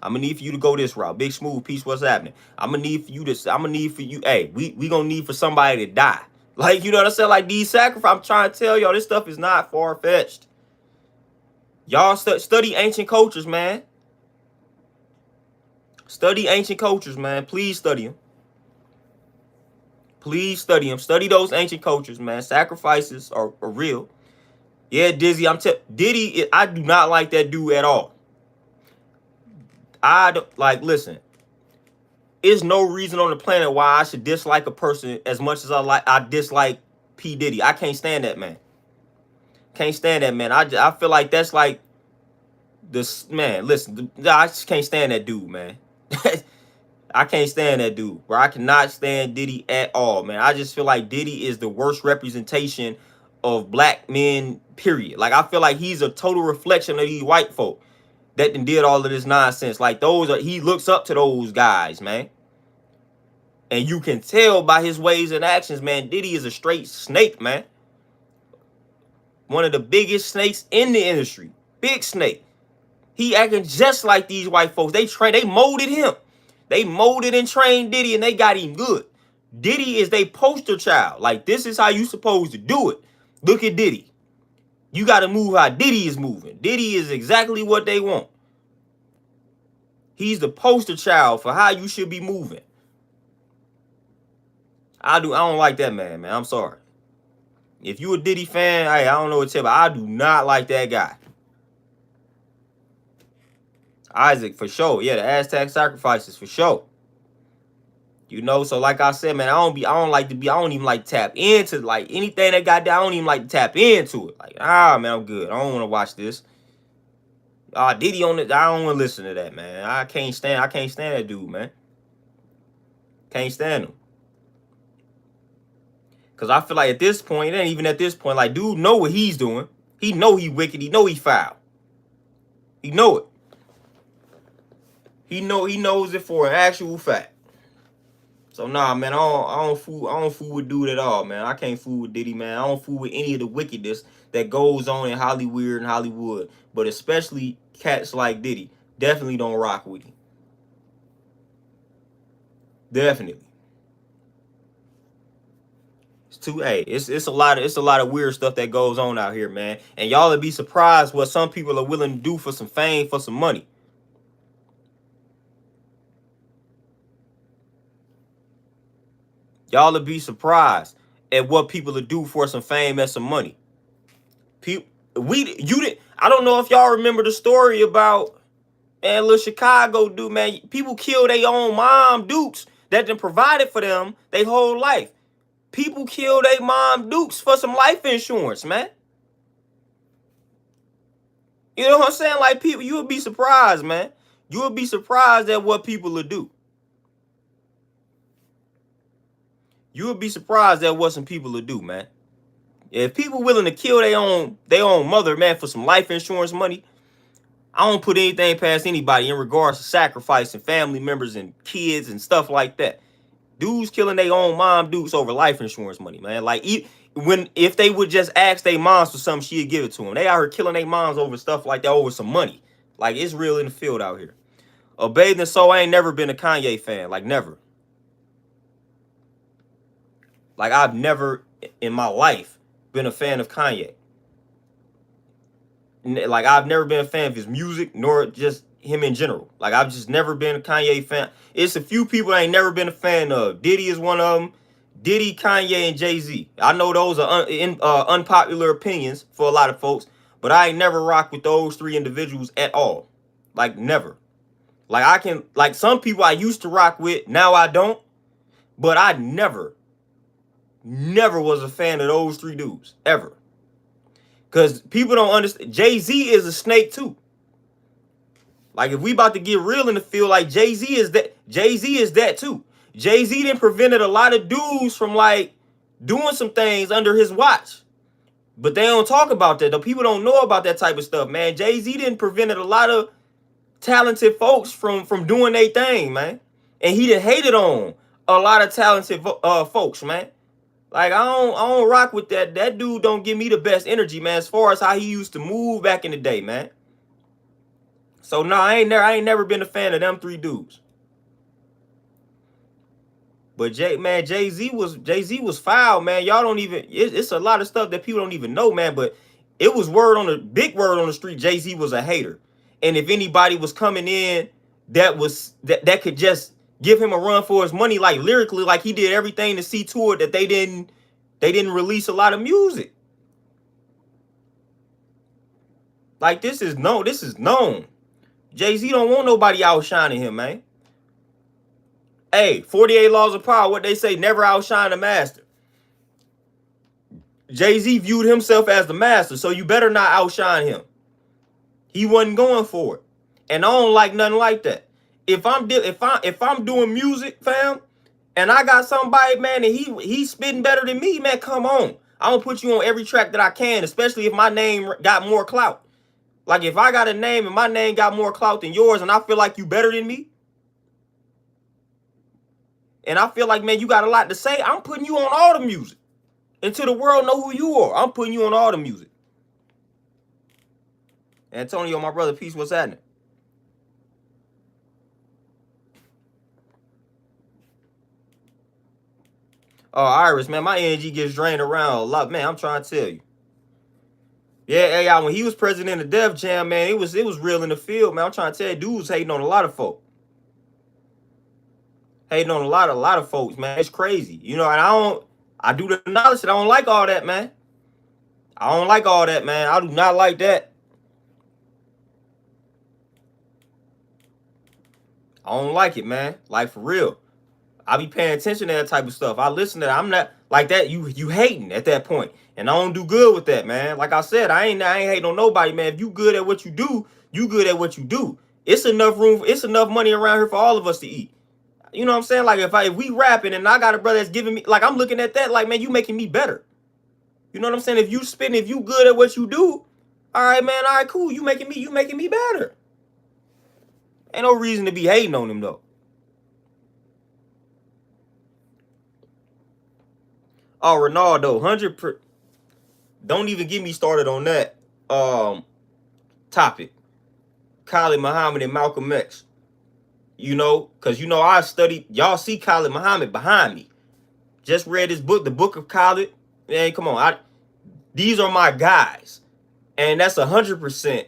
I'm going to need for you to go this route. Big Smooth, peace, what's happening? I'm going to need for you to, I'm going to need for you, hey, we going to need for somebody to die. Like, you know what I'm saying? Like, these sacrifices, I'm trying to tell y'all, this stuff is not far-fetched. Y'all study ancient cultures, man. Study ancient cultures, man. Please study them. Please study them. Study those ancient cultures, man. Sacrifices are real. Yeah, Dizzy, Diddy, I do not like that dude at all. I don't, like, listen. There's no reason on the planet why I should dislike a person as much as I dislike P. Diddy. I can't stand that man. Can't stand that man. I feel like that's like this man. Listen, I just can't stand that dude, man. I can't stand that dude. Bro, I cannot stand Diddy at all, man. I just feel like Diddy is the worst representation of black men, period. Like, I feel like he's a total reflection of these white folk that did all of this nonsense. Like, he looks up to those guys, man. And you can tell by his ways and actions, man, Diddy is a straight snake, man. One of the biggest snakes in the industry. Big snake. He acting just like these white folks. They molded him. They molded and trained Diddy, and they got him good. Diddy is their poster child. Like, this is how you supposed to do it. Look at Diddy. You got to move how Diddy is moving. Diddy is exactly what they want. He's the poster child for how you should be moving. I don't like that man, I'm sorry. If you a Diddy fan, I don't know what to tell you, but I do not like that guy. Isaac, for sure. Yeah, the Aztec sacrifices, for sure. You know, so like I said, man, I don't even like to tap into like anything that got there. I don't even like to tap into it. Like, man, I'm good. I don't want to watch this. Diddy on it. I don't want to listen to that, man. I can't stand that dude, man. Can't stand him. Cause I feel like at this point, it ain't even at this point, like, dude know what he's doing. He know he wicked. He know he foul. He know it. He knows it for an actual fact. So nah, man, I don't fool with dude at all, man. I can't fool with Diddy, man. I don't fool with any of the wickedness that goes on in Hollywood, but especially cats like Diddy. Definitely don't rock with him. Definitely. It's a lot of weird stuff that goes on out here, man. And y'all would be surprised what some people are willing to do for some fame, for some money. Y'all would be surprised at what people will do for some fame and some money. I don't know if y'all remember the story about, man, little Chicago dude, man. People kill their own mom dukes that done provided for them their whole life. People kill their mom dukes for some life insurance, man. You know what I'm saying? Like, people, you would be surprised, man. You would be surprised at what people will do. You would be surprised at what some people will do, man. If people willing to kill their own mother, man, for some life insurance money, I don't put anything past anybody in regards to sacrificing family members and kids and stuff like that. Dudes killing their own mom dudes over life insurance money, man. Like, if they would just ask their moms for something, she'd give it to them. They out here killing their moms over stuff like that, over some money. Like, it's real in the field out here. A bathing soul, I ain't never been a Kanye fan. Like, never. Like, I've never in my life been a fan of Kanye. Like, I've never been a fan of his music, nor just him in general. Like, I've just never been a Kanye fan. It's a few people I ain't never been a fan of. Diddy is one of them. Diddy, Kanye, and Jay-Z. I know those are unpopular opinions for a lot of folks, but I ain't never rocked with those three individuals at all. Like, never. Like, some people I used to rock with, now I don't. But I never was a fan of those three dudes, ever. Because people don't understand. Jay-Z is a snake too. Like, if we about to get real in the field, like, Jay-Z is that too. Jay-Z done prevented a lot of dudes from, like, doing some things under his watch. But they don't talk about that. The people don't know about that type of stuff, man. Jay-Z done prevented a lot of talented folks from doing their thing, man. And he done hated on a lot of talented folks, man. Like, I don't rock with that. That dude don't give me the best energy, man, as far as how he used to move back in the day, man. So no, I ain't never been a fan of them three dudes. But Jay-Z was foul, man. Y'all don't even, it's a lot of stuff that people don't even know, man. But it was big word on the street. Jay-Z was a hater. And if anybody was coming in that could just give him a run for his money, like lyrically, like he did everything to see to it that they didn't release a lot of music. Like, this is known. Jay-Z don't want nobody outshining him, man. Hey, 48 Laws of Power, what they say, never outshine the master. Jay-Z viewed himself as the master, so you better not outshine him. He wasn't going for it. And I don't like nothing like that. If I'm doing music, fam, and I got somebody, man, and he's spitting better than me, man, come on. I'm gonna put you on every track that I can, especially if my name got more clout. Like, if I got a name and my name got more clout than yours, and I feel like you better than me, and I feel like, man, you got a lot to say, I'm putting you on all the music. Until the world know who you are, I'm putting you on all the music. Antonio, my brother, peace, what's happening? Oh, Iris, man, my energy gets drained around a lot. Man, I'm trying to tell you. Yeah, hey, when he was president of Def Jam, man, it was real in the field, man. I'm trying to tell you, dudes hating on a lot of folk. Hating on a lot of folks, man. It's crazy. You know, and I do the knowledge that I don't like all that, man. I don't like all that, man. I do not like that. I don't like it, man. Like, for real. I be paying attention to that type of stuff. I listen to that. I'm not like that. You hating at that point, and I don't do good with that, man. Like I said, I ain't hating on nobody, man. If you good at what you do, you good at what you do. It's enough room. It's enough money around here for all of us to eat. You know what I'm saying? Like if we rapping and I got a brother that's giving me, like I'm looking at that, like man, you making me better. You know what I'm saying? If you good at what you do, all right, man, all right, cool. You making me better. Ain't no reason to be hating on him though. Oh, Ronaldo, 100%. Don't even get me started on that topic. Khalid Muhammad and Malcolm X. You know, because you know I studied. Y'all see Khalid Muhammad behind me. Just read his book, the Book of Khalid. Man, come on. These are my guys. And that's 100%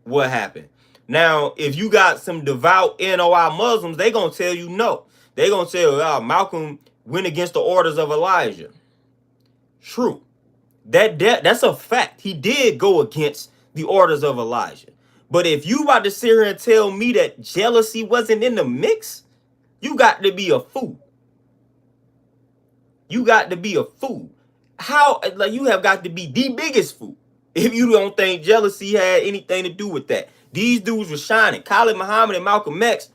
what happened. Now, if you got some devout NOI Muslims, they going to tell you no. They going to tell you, Malcolm went against the orders of Elijah. True. That's a fact. He did go against the orders of Elijah. But if you about to sit here and tell me that jealousy wasn't in the mix, you got to be a fool. You got to be a fool. How, like, you have got to be the biggest fool if you don't think jealousy had anything to do with that. These dudes were shining. Khalid Muhammad and Malcolm X,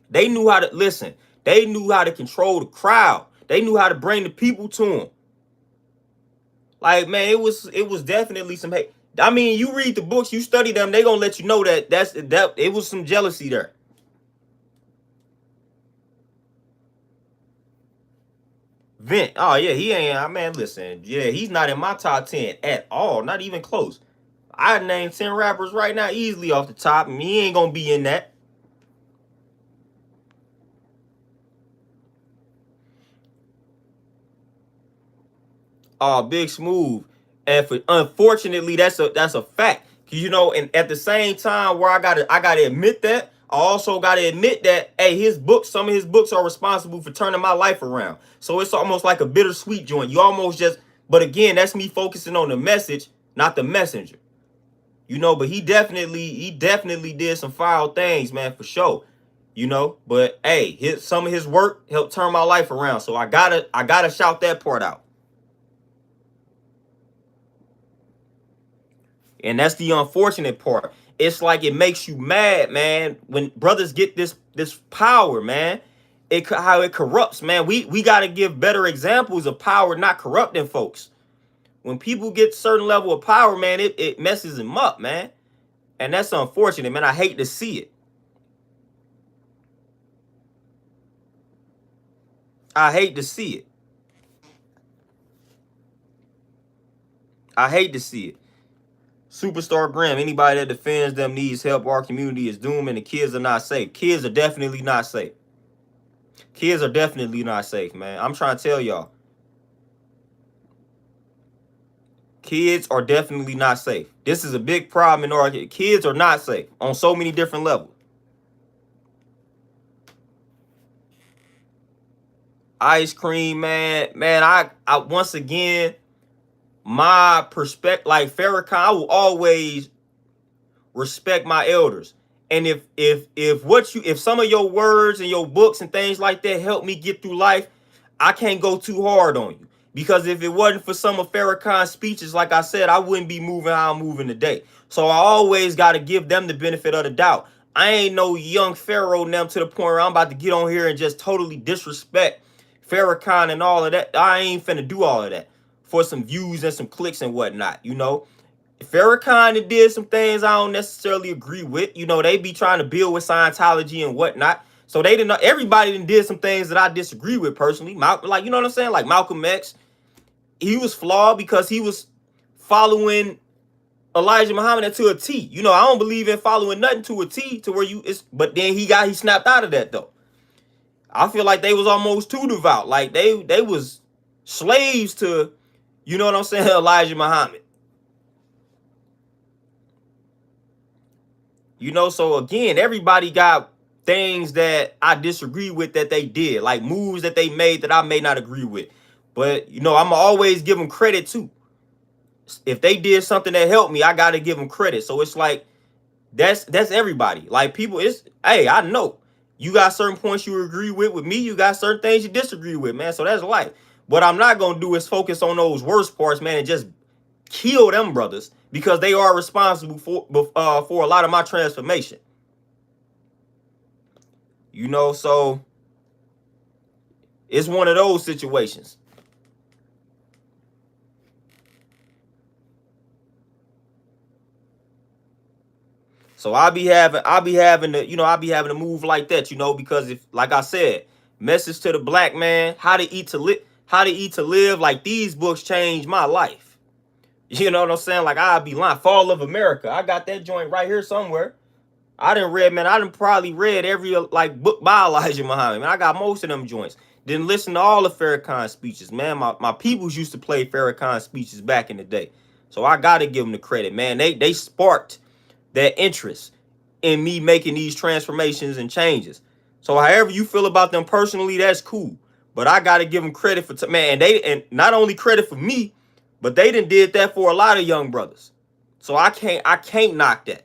they knew how to listen. They knew how to control the crowd. They knew how to bring the people to them. Like, man, it was definitely some hate. I mean, you read the books, you study them, they gonna let you know that it was some jealousy there. Vent. Oh yeah, he ain't. Man, listen. Yeah, he's not in my top 10 at all. Not even close. I'd name 10 rappers right now easily off the top, and he ain't gonna be in that. Oh, Big Smooth. And unfortunately, that's a fact. You know, and at the same time, where I gotta admit that, I also gotta admit that, hey, some of his books are responsible for turning my life around. So it's almost like a bittersweet joint. You almost just, but again, that's me focusing on the message, not the messenger. You know, but he definitely did some foul things, man, for sure. You know, but hey, some of his work helped turn my life around. So I gotta shout that part out. And that's the unfortunate part. It's like it makes you mad, man, when brothers get this power, man. How it corrupts, man. We got to give better examples of power not corrupting folks. When people get certain level of power, man, it messes them up, man. And that's unfortunate, man. I hate to see it. I hate to see it. I hate to see it. Superstar Graham, anybody that defends them needs help. Our community is doomed and the kids are not safe. Kids are definitely not safe. Kids are definitely not safe, man. I'm trying to tell y'all. Kids are definitely not safe. This is a big problem in our kids are not safe on so many different levels. Ice cream, man. Man, I once again, my perspective, like Farrakhan, I will always respect my elders. And if some of your words and your books and things like that help me get through life, I can't go too hard on you. Because if it wasn't for some of Farrakhan's speeches, like I said, I wouldn't be moving how I'm moving today. So I always got to give them the benefit of the doubt. I ain't no young Pharaoh now to the point where I'm about to get on here and just totally disrespect Farrakhan and all of that. I ain't finna do all of that for some views and some clicks and whatnot, you know. Farrakhan did some things I don't necessarily agree with. You know, they be trying to build with Scientology and whatnot. So they didn't know, everybody did some things that I disagree with personally. Like, you know what I'm saying? Like Malcolm X, he was flawed because he was following Elijah Muhammad to a T. You know, I don't believe in following nothing to a T to where but then he snapped out of that though. I feel like they was almost too devout. Like they was slaves to, you know what I'm saying, Elijah Muhammad. You know, so again, everybody got things that I disagree with that they did, like moves that they made that I may not agree with. But, you know, I'm always give them credit too. If they did something that helped me, I got to give them credit. So it's like, that's everybody. Like people, hey, I know You got certain points you agree with me. You got certain things you disagree with, man. So that's life. What I'm not going to do is focus on those worst parts, man, and just kill them brothers because they are responsible for a lot of my transformation. You know, so it's one of those situations. So I'll be having to move like that, you know, because if, like I said, message to the black man, how to eat to live, like these books changed my life. You know what I'm saying? Like I'll be lying. Fall of America. I got that joint right here somewhere. I done probably read every like book by Elijah Muhammad. Man, I got most of them joints. Didn't listen to all the Farrakhan speeches, man. My peoples used to play Farrakhan speeches back in the day. So I gotta give them the credit, man. They sparked that interest in me making these transformations and changes. So however you feel about them personally, that's cool. But I gotta give them credit for man. And not only credit for me, but they did that for a lot of young brothers. So I can't knock that.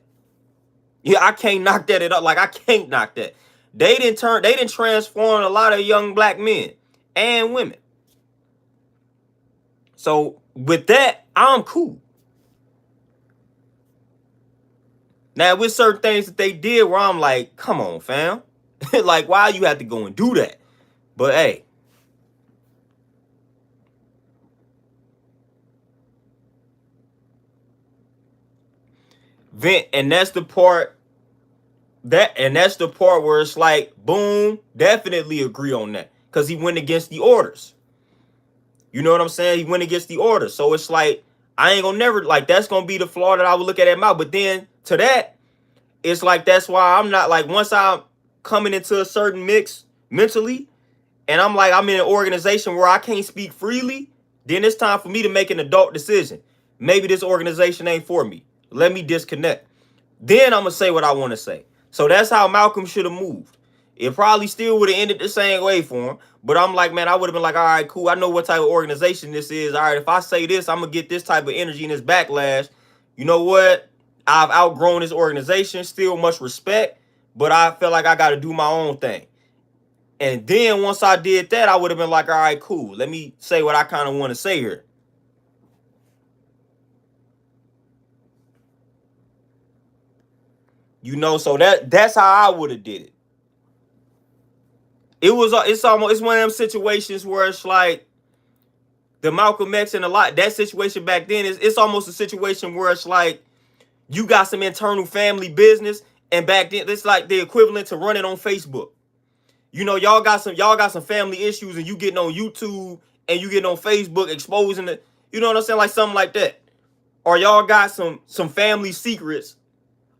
Yeah, I can't knock that up. Like I can't knock that. They didn't transform a lot of young black men and women. So with that, I'm cool. Now, with certain things that they did where I'm like, come on, fam. Like, why you have to go and do that? But hey. And that's the part where it's like, boom, definitely agree on that. Because he went against the orders. You know what I'm saying? He went against the orders. So it's like, I ain't gonna never, like, that's gonna be the flaw that I would look at him out. But then to that, it's like, that's why I'm not, like, once I'm coming into a certain mix mentally, and I'm like, I'm in an organization where I can't speak freely, then it's time for me to make an adult decision. Maybe this organization ain't for me. Let me disconnect. Then I'm going to say what I want to say. So that's how Malcolm should have moved. It probably still would have ended the same way for him. But I'm like, man, I would have been like, all right, cool. I know what type of organization this is. All right, if I say this, I'm going to get this type of energy and this backlash. You know what? I've outgrown this organization. Still much respect. But I feel like I got to do my own thing. And then once I did that, I would have been like, all right, cool. Let me say what I kind of want to say here. You know, so that's how I would have did it. It's one of them situations where it's like the Malcolm X and that situation back then it's almost a situation where it's like you got some internal family business, and back then it's like the equivalent to running on Facebook. You know, y'all got some family issues, and you getting on YouTube and you getting on Facebook exposing it. You know what I'm saying? Like something like that. Or y'all got some family secrets,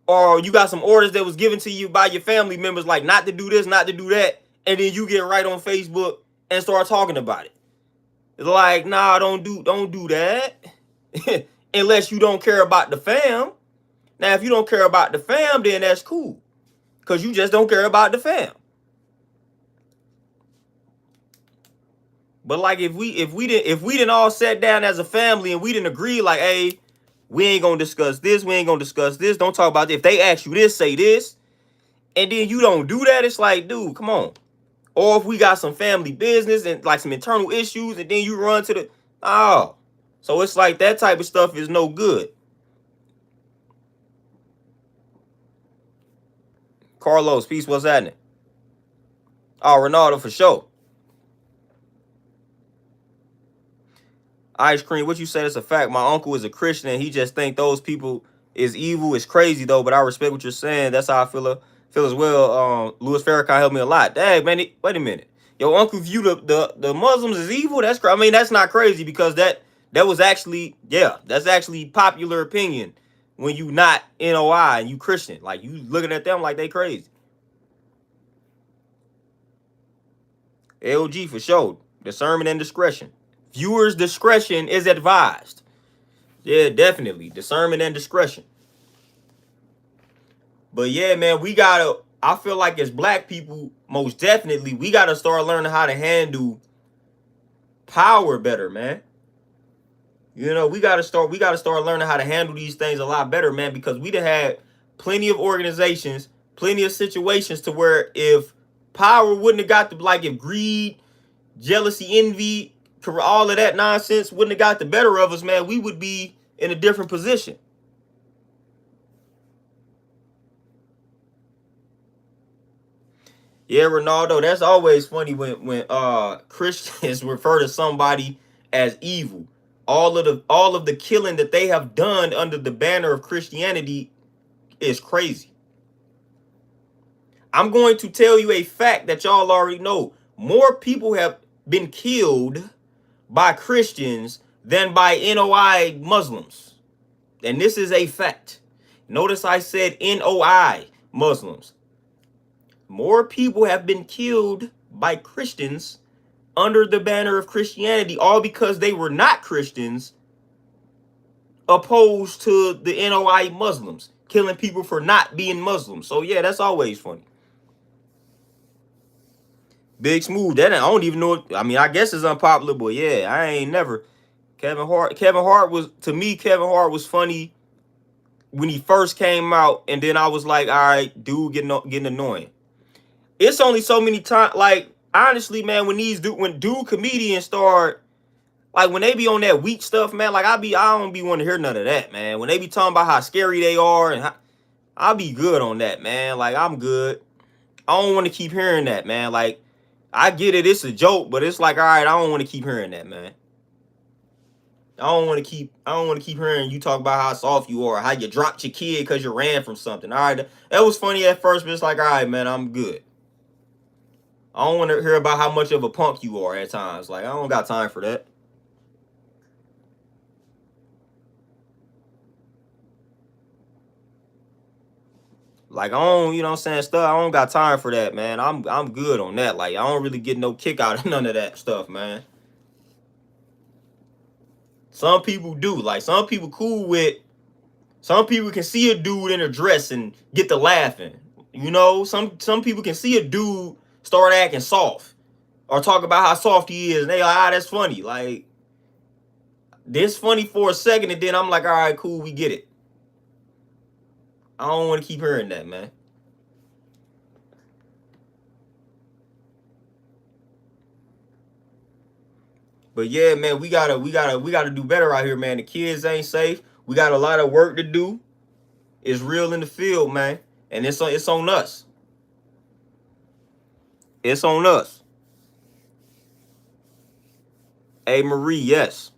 or you got some orders that was given to you by your family members, like not to do this, not to do that, and then you get right on Facebook and start talking about it. It's like, nah, don't do that. Unless you don't care about the fam. Now, if you don't care about the fam, then that's cool. Because you just don't care about the fam. But like if we didn't all sat down as a family and we didn't agree, like, hey, we ain't gonna discuss this, don't talk about this. If they ask you this, say this, and then you don't do that, it's like, dude, come on. Or if we got some family business and like some internal issues, and then you run to the so it's like that type of stuff is no good. Carlos, peace, what's happening? Oh, Ronaldo for sure. Ice cream, what you said is a fact. My uncle is a Christian and he just think those people is evil. It's crazy though, but I respect what you're saying. That's how I feel as well. Louis Farrakhan helped me a lot. Dang, man, wait a minute. Your uncle view the Muslims as evil? That's crazy. I mean, that's not crazy because that was actually, that's actually popular opinion when you not NOI and you Christian. Like you looking at them like they crazy. LG for sure. Discernment and discretion. Viewers' discretion is advised. Yeah, definitely. Discernment and discretion. But yeah, man, I feel like as black people, most definitely, we gotta start learning how to handle power better, man. You know, we gotta start learning how to handle these things a lot better, man, because we done had plenty of organizations, plenty of situations to where if power wouldn't have got the, like, if greed, jealousy, envy, all of that nonsense wouldn't have got the better of us, man, we would be in a different position. Yeah, Ronaldo, that's always funny when Christians refer to somebody as evil. All of the killing that they have done under the banner of Christianity is crazy. I'm going to tell you a fact that y'all already know. More people have been killed by Christians than by NOI Muslims. And this is a fact. Notice I said NOI Muslims. More people have been killed by Christians under the banner of Christianity, all because they were not Christians, opposed to the NOI Muslims, killing people for not being Muslims. So yeah, that's always funny. Big Smooth, that I don't even know. I mean, I guess it's unpopular, but yeah, I ain't never. Kevin Hart was, to me, Kevin Hart was funny when he first came out, and then I was like, all right, dude, getting annoying. It's only so many times, like, honestly, man, when dude comedians start, like, when they be on that weak stuff, man, like, I don't be wanting to hear none of that, man. When they be talking about how scary they are, and I'll be good on that, man. Like, I'm good. I don't want to keep hearing that, man. Like, I get it, it's a joke, but it's like, all right, I don't want to keep hearing that, man. I don't want to keep hearing you talk about how soft you are, how you dropped your kid because you ran from something. All right, that was funny at first, but it's like, all right, man, I'm good. I don't want to hear about how much of a punk you are at times. Like, I don't got time for that. Like, I don't, you know what I'm saying, stuff. I don't got time for that, man. I'm good on that. Like, I don't really get no kick out of none of that stuff, man. Some people do. Like, some people cool with, some people can see a dude in a dress and get to laughing. You know, some people can see a dude start acting soft or talk about how soft he is, and they like, that's funny. Like, this funny for a second, and then I'm like, all right, cool, we get it. I don't want to keep hearing that, man. But yeah, man, we gotta do better out here, man. The kids ain't safe. We got a lot of work to do. It's real in the field, man, and it's on us. It's on us. Hey, Marie, yes.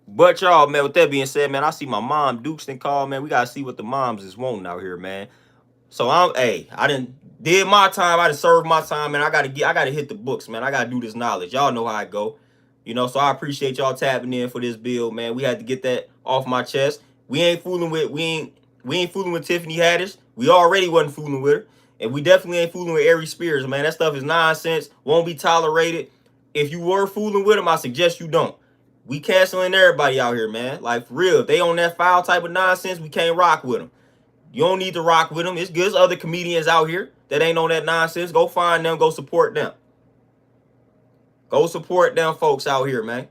But y'all, man, with that being said, man, I see my mom Dukeston call, man. We gotta see what the moms is wanting out here, man. So I did my time, I done served my time, and I gotta hit the books, man. I gotta do this knowledge. Y'all know how I go. You know, so I appreciate y'all tapping in for this build, man. We had to get that off my chest. We ain't fooling with Tiffany Haddish. We already wasn't fooling with her. And we definitely ain't fooling with Aries Spears, man. That stuff is nonsense. Won't be tolerated. If you were fooling with them, I suggest you don't. We canceling everybody out here, man. Like, for real. If they on that foul type of nonsense, we can't rock with them. You don't need to rock with them. It's good. There's other comedians out here that ain't on that nonsense. Go find them. Go support them. Go support them folks out here, man.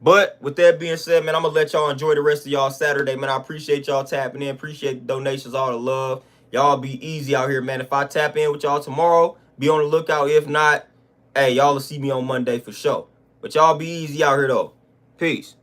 But with that being said, man, I'm going to let y'all enjoy the rest of y'all Saturday, man. I appreciate y'all tapping in. Appreciate the donations, all the love. Y'all be easy out here, man. If I tap in with y'all tomorrow, be on the lookout. If not, hey, y'all will see me on Monday for sure. But y'all be easy out here, though. Peace.